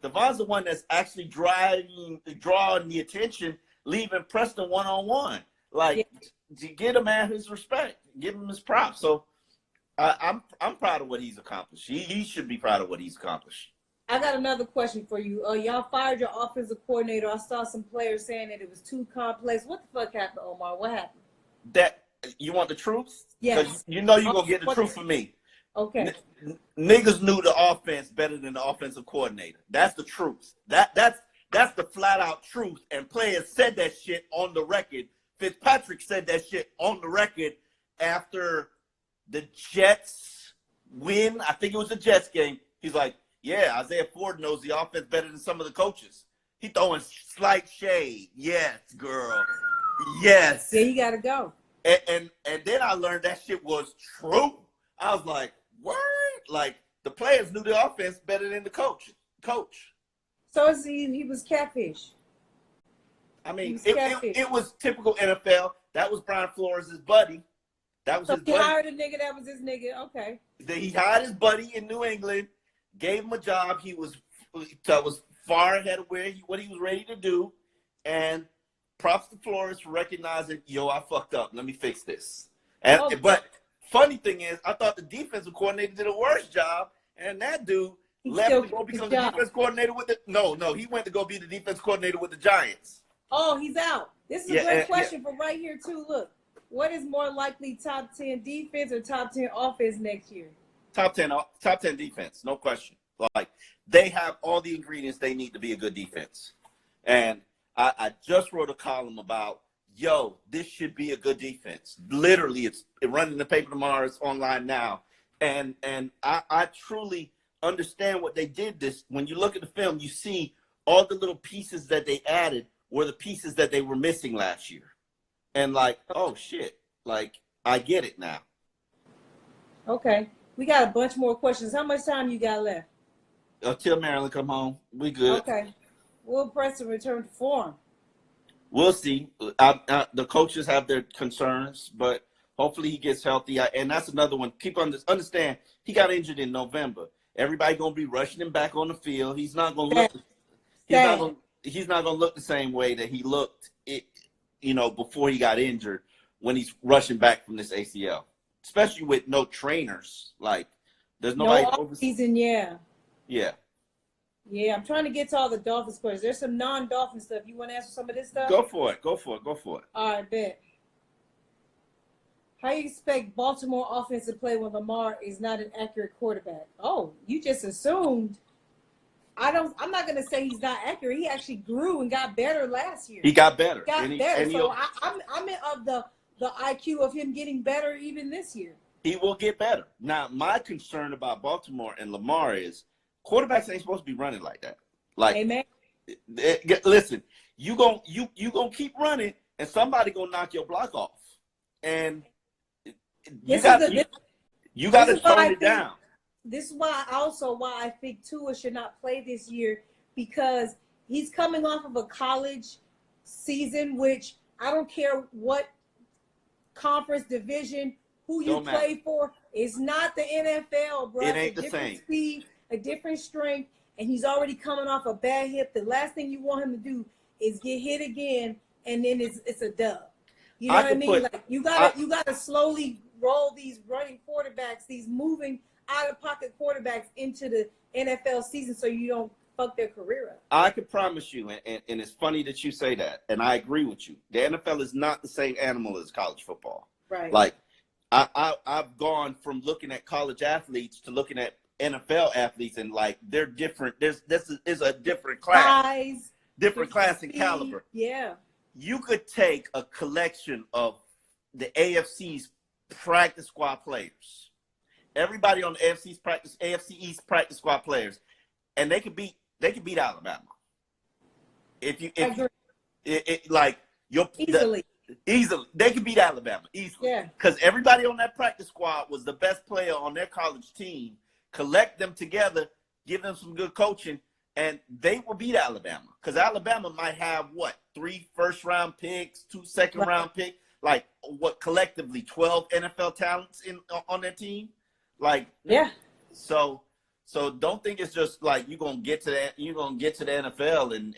S2: Devontae's the one that's actually drawing the attention, leaving Preston one-on-one. Like, to get a man his respect, give him his props. So I'm proud of what he's accomplished. He should be proud of what he's accomplished.
S1: I got another question for you. Y'all fired your offensive coordinator. I saw some players saying that it was too complex. What the fuck happened, Omar? What happened?
S2: That you want the truth?
S1: Yes.
S2: Because you're gonna get the truth from me.
S1: Okay.
S2: Niggas knew the offense better than the offensive coordinator. That's the truth. That's the flat out truth. And players said that shit on the record. Fitzpatrick said that shit on the record after the Jets win. I think it was the Jets game. He's like, yeah, Isaiah Ford knows the offense better than some of the coaches. He throwing slight shade. Yes, girl. Yes.
S1: There you got to go.
S2: And then I learned that shit was true. I was like, what? Like, the players knew the offense better than the coach.
S1: So he was catfish.
S2: I mean, it was typical NFL. That was Brian Flores' buddy. That was his buddy.
S1: He hired a nigga that was his nigga. Okay.
S2: He hired his buddy in New England, gave him a job. He was far ahead of what he was ready to do. And props to Flores for recognizing, I fucked up. Let me fix this. But funny thing is, I thought the defensive coordinator did a worse job, and that dude left to go become the defense coordinator with he went to go be the defense coordinator with the Giants.
S1: Oh, he's out. This is a great question for right here, too. Look, what is more likely, top 10 defense or top 10 offense next year?
S2: Top 10 defense, no question. Like, they have all the ingredients they need to be a good defense. And I just wrote a column about yo, this should be a good defense. Literally, it's running the paper tomorrow. It's online now. And I truly understand what they did this. When you look at the film, you see all the little pieces that they added were the pieces that they were missing last year. And like, oh shit, like I get it now.
S1: Okay. We got a bunch more questions. How much time you got left?
S2: Until Maryland come home, we good.
S1: Okay. Will Preston return to form?
S2: We'll see. The coaches have their concerns, but hopefully he gets healthy. And that's another one. Understand, he got injured in November. Everybody gonna be rushing him back on the field. He's not gonna look. He's not gonna look the same way that he looked, before he got injured when he's rushing back from this ACL. Especially with no trainers. Like, there's nobody.
S1: No season, yeah.
S2: Yeah.
S1: Yeah, I'm trying to get to all the Dolphins questions. There's some non-Dolphin stuff. You want to answer some of this stuff?
S2: Go for it.
S1: All right, bet. How you expect Baltimore offense to play when Lamar is not an accurate quarterback? Oh, you just assumed. I'm not going to say he's not accurate. He actually grew and got better last year.
S2: He got better.
S1: So I'm in of the IQ of him getting better even this year.
S2: He will get better. Now, my concern about Baltimore and Lamar is quarterbacks ain't supposed to be running like that. Like,
S1: amen.
S2: Listen, you gonna keep running, and somebody gonna knock your block off, and you got to tone it down.
S1: This is why I think Tua should not play this year, because he's coming off of a college season, which I don't care what conference division, who you play for. It's not the NFL, bro.
S2: It ain't the same.
S1: Speed, a different strength, and he's already coming off a bad hip. The last thing you want him to do is get hit again, and then it's a dub. You know what I mean? Like you gotta slowly roll these running quarterbacks, these moving out of pocket quarterbacks into the NFL season, so you don't fuck their career up.
S2: I can promise you, and it's funny that you say that, and I agree with you. The NFL is not the same animal as college football.
S1: Right.
S2: Like I've gone from looking at college athletes to looking at NFL athletes, and like they're different. This is a different class.
S1: Size,
S2: different class and caliber.
S1: Yeah.
S2: You could take a collection of the AFC's practice squad players, everybody on the AFC East practice squad players, and they could beat Alabama. Easily they could beat Alabama easily.
S1: Yeah.
S2: Because everybody on that practice squad was the best player on their college team. Collect them together, give them some good coaching, and they will beat Alabama. Because Alabama might have 3 first-round picks, 2 second-round picks, like what collectively 12 NFL talents on their team. Like,
S1: yeah.
S2: So don't think it's just like you're gonna get to the NFL and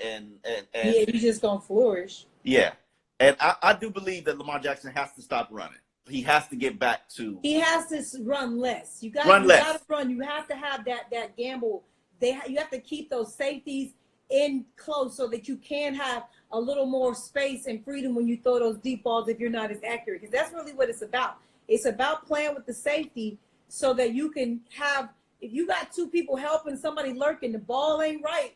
S1: yeah, you're just gonna flourish.
S2: Yeah, and I do believe that Lamar Jackson has to stop running. He has to get back to.
S1: He has to run less. You got to run. You have to have that gamble. You have to keep those safeties in close so that you can have a little more space and freedom when you throw those deep balls if you're not as accurate. Because that's really what it's about. It's about playing with the safety so that you can have. If you got 2 people helping, somebody lurking, the ball ain't right,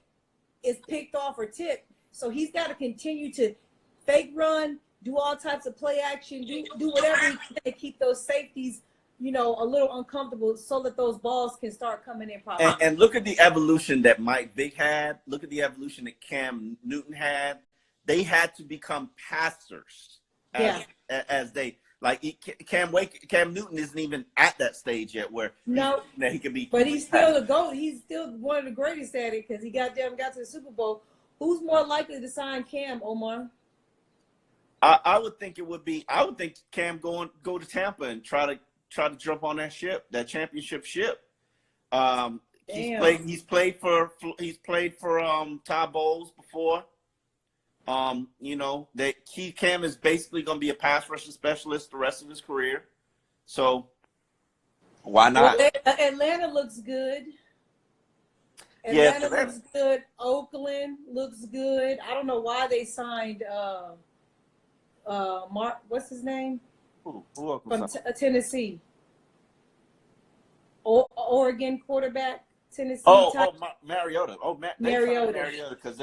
S1: it's picked off or tipped. So he's got to continue to fake run, do all types of play action, do whatever he can to keep those safeties, a little uncomfortable so that those balls can start coming in properly.
S2: And look at the evolution that Mike Vick had. Look at the evolution that Cam Newton had. They had to become passers as they – like Cam Newton isn't even at that stage yet where he could be.
S1: But he's still a GOAT. He's still one of the greatest at it because he got to the Super Bowl. Who's more likely to sign Cam, Omar?
S2: I would think it would be. I would think Cam go to Tampa and try to jump on that championship ship. He's played for Todd Bowles before. Cam is basically going to be a pass rushing specialist the rest of his career. So why not?
S1: Well, Atlanta looks good. Atlanta looks good. Oakland looks good. I don't know why they signed Mark. What's his name?
S2: Who
S1: from Tennessee. Oregon quarterback. Tennessee.
S2: Mariota. Mariota because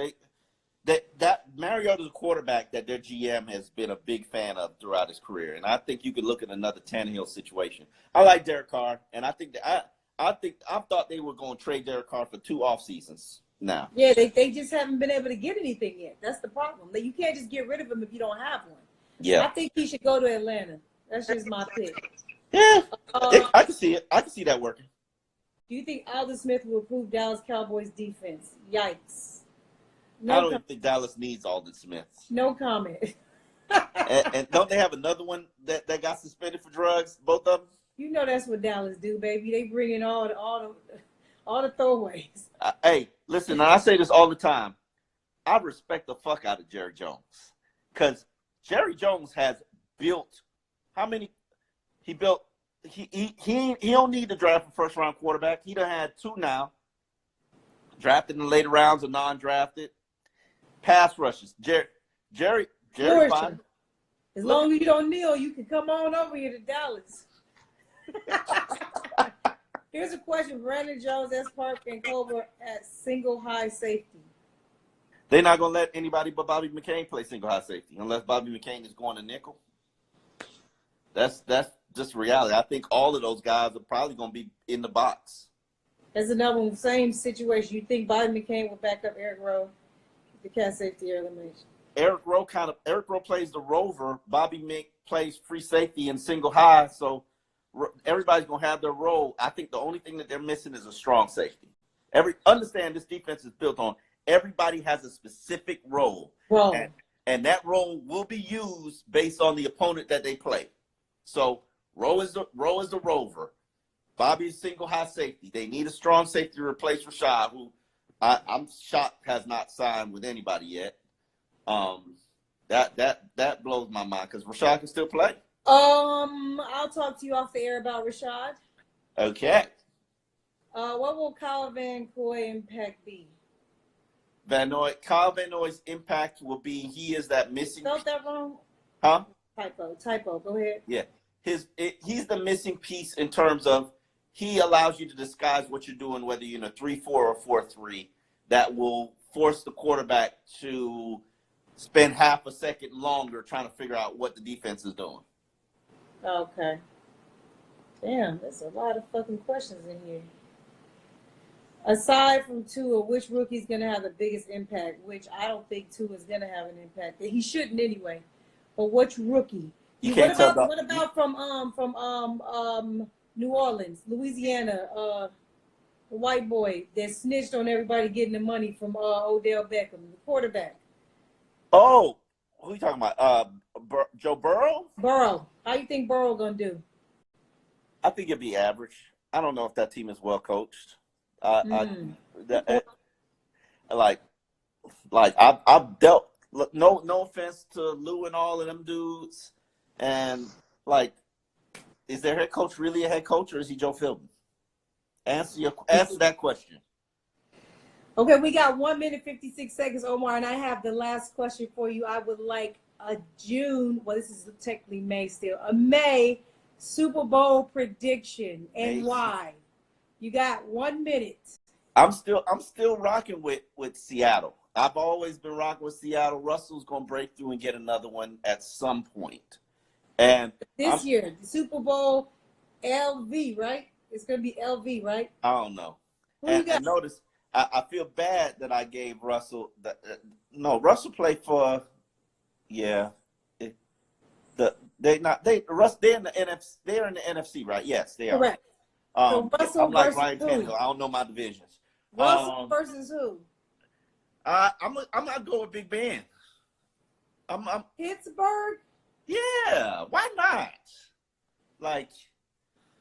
S2: that Mariota's a quarterback that their GM has been a big fan of throughout his career, and I think you could look at another Tannehill situation. I like Derek Carr, and I thought they were going to trade Derek Carr for 2 off seasons now.
S1: Yeah, they just haven't been able to get anything yet. That's the problem. You can't just get rid of him if you don't have one.
S2: Yeah,
S1: I think he should go to Atlanta. That's just my pick.
S2: yeah, I can see it. I can see that working.
S1: Do you think Alden Smith will improve Dallas Cowboys defense? Yikes.
S2: I don't even think Dallas needs Alden Smith.
S1: No comment.
S2: and don't they have another one that got suspended for drugs? Both of them.
S1: You know that's what Dallas do, baby. They bring in all the throwaways.
S2: Hey, listen. I say this all the time. I respect the fuck out of Jerry Jones, because Jerry Jones has built how many? He built. He don't need to draft a first round quarterback. He done had 2 now. Drafted in the later rounds or non-drafted. Pass rushes. Jerry fine.
S1: As long as you don't kneel, you can come on over here to Dallas. Here's a question: Brandon Jones, S. Park, and Cobra at single high safety.
S2: They're not gonna let anybody but Bobby McCain play single high safety unless Bobby McCain is going to nickel. That's just reality. I think all of those guys are probably gonna be in the box.
S1: That's another one, same situation. You think Bobby McCain will back up Eric Rowe, the cat safety elimination?
S2: Eric Rowe plays the rover. Bobby Mick plays free safety and single high. So everybody's gonna have their role. I think the only thing that they're missing is a strong safety. Understand this defense is built on everybody has a specific role, and that role will be used based on the opponent that they play. So Rowe is the rover. Bobby's single high safety. They need a strong safety to replace Rashad, who I'm shocked has not signed with anybody yet. That blows my mind because Rashad can still play.
S1: I'll talk to you off the air about Rashad.
S2: Okay.
S1: What will Kyle Van Noy impact be?
S2: Kyle Van Noy's impact will be he is that missing.
S1: Spelled that wrong?
S2: Huh?
S1: Typo. Go ahead.
S2: Yeah. He's the missing piece in terms of he allows you to disguise what you're doing, whether you're in a 3-4 or 4-3, that will force the quarterback to spend half a second longer trying to figure out what the defense is doing.
S1: Okay. Damn, there's a lot of fucking questions in here. Aside from Tua, which rookie's going to have the biggest impact? Which I don't think Tua is going to have an impact. He shouldn't anyway. But which rookie? What about from New Orleans, Louisiana, the white boy that snitched on everybody getting the money from Odell Beckham, the quarterback?
S2: Oh, who are you talking about? Joe Burrow?
S1: Burrow. How you think Burrow gonna do?
S2: I think it'd be average. I don't know if that team is well coached. I've dealt. No offense to Lou and all of them dudes, and is their head coach really a head coach or is he Joe Philbin? Answer that question.
S1: Okay, we got 1 minute 56 seconds, Omar, and I have the last question for you. I would like a June. Well, this is technically May still. A May Super Bowl prediction and why? You got 1 minute.
S2: I'm still rocking with Seattle. I've always been rocking with Seattle. Russell's gonna break through and get another one at some point. And
S1: this year, the Super Bowl LV, right? It's gonna be LV, right?
S2: I don't know. And notice, I feel bad that I gave Russell. Russell played for. Yeah, they're in the NFC. They're in the NFC, right? Yes, they are.
S1: Correct. So Russell
S2: I'm like
S1: versus
S2: Ryan
S1: who?
S2: Tannehill. I don't know my divisions.
S1: Russell versus who?
S2: I'm not going with Big Ben.
S1: Pittsburgh.
S2: Yeah, why not?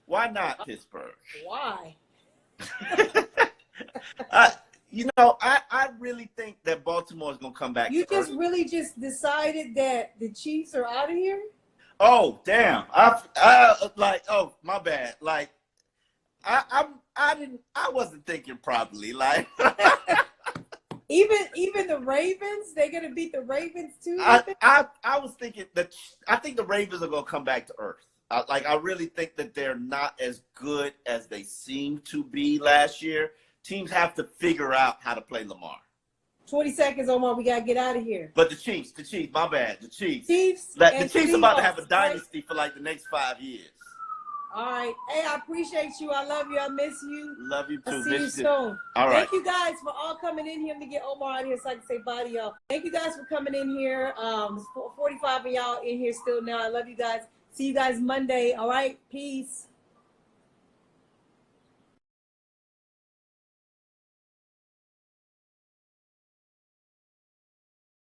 S2: Why not Pittsburgh?
S1: Why?
S2: I really think that Baltimore is going to come back.
S1: You really decided that the Chiefs are out of here?
S2: Oh, damn. My bad. I wasn't thinking properly.
S1: Even the Ravens, they're going to beat the Ravens too?
S2: I was thinking that I think the Ravens are going to come back to earth. I really think that they're not as good as they seemed to be last year. Teams have to figure out how to play Lamar.
S1: 20 seconds, Omar. We got to get out of here.
S2: But the Chiefs, my bad. The Chiefs.
S1: Chiefs.
S2: Like, the Chiefs are about to
S1: Seahawks,
S2: have a dynasty for like the next 5 years.
S1: All right. Hey, I appreciate you. I love you. I miss you.
S2: Love you too.
S1: I'll see you soon.
S2: All right.
S1: Thank you guys for all coming in here. Let me get Omar out here so I can say bye to y'all. Thank you guys for coming in here. 45 of y'all in here still now. I love you guys. See you guys Monday. All right. Peace.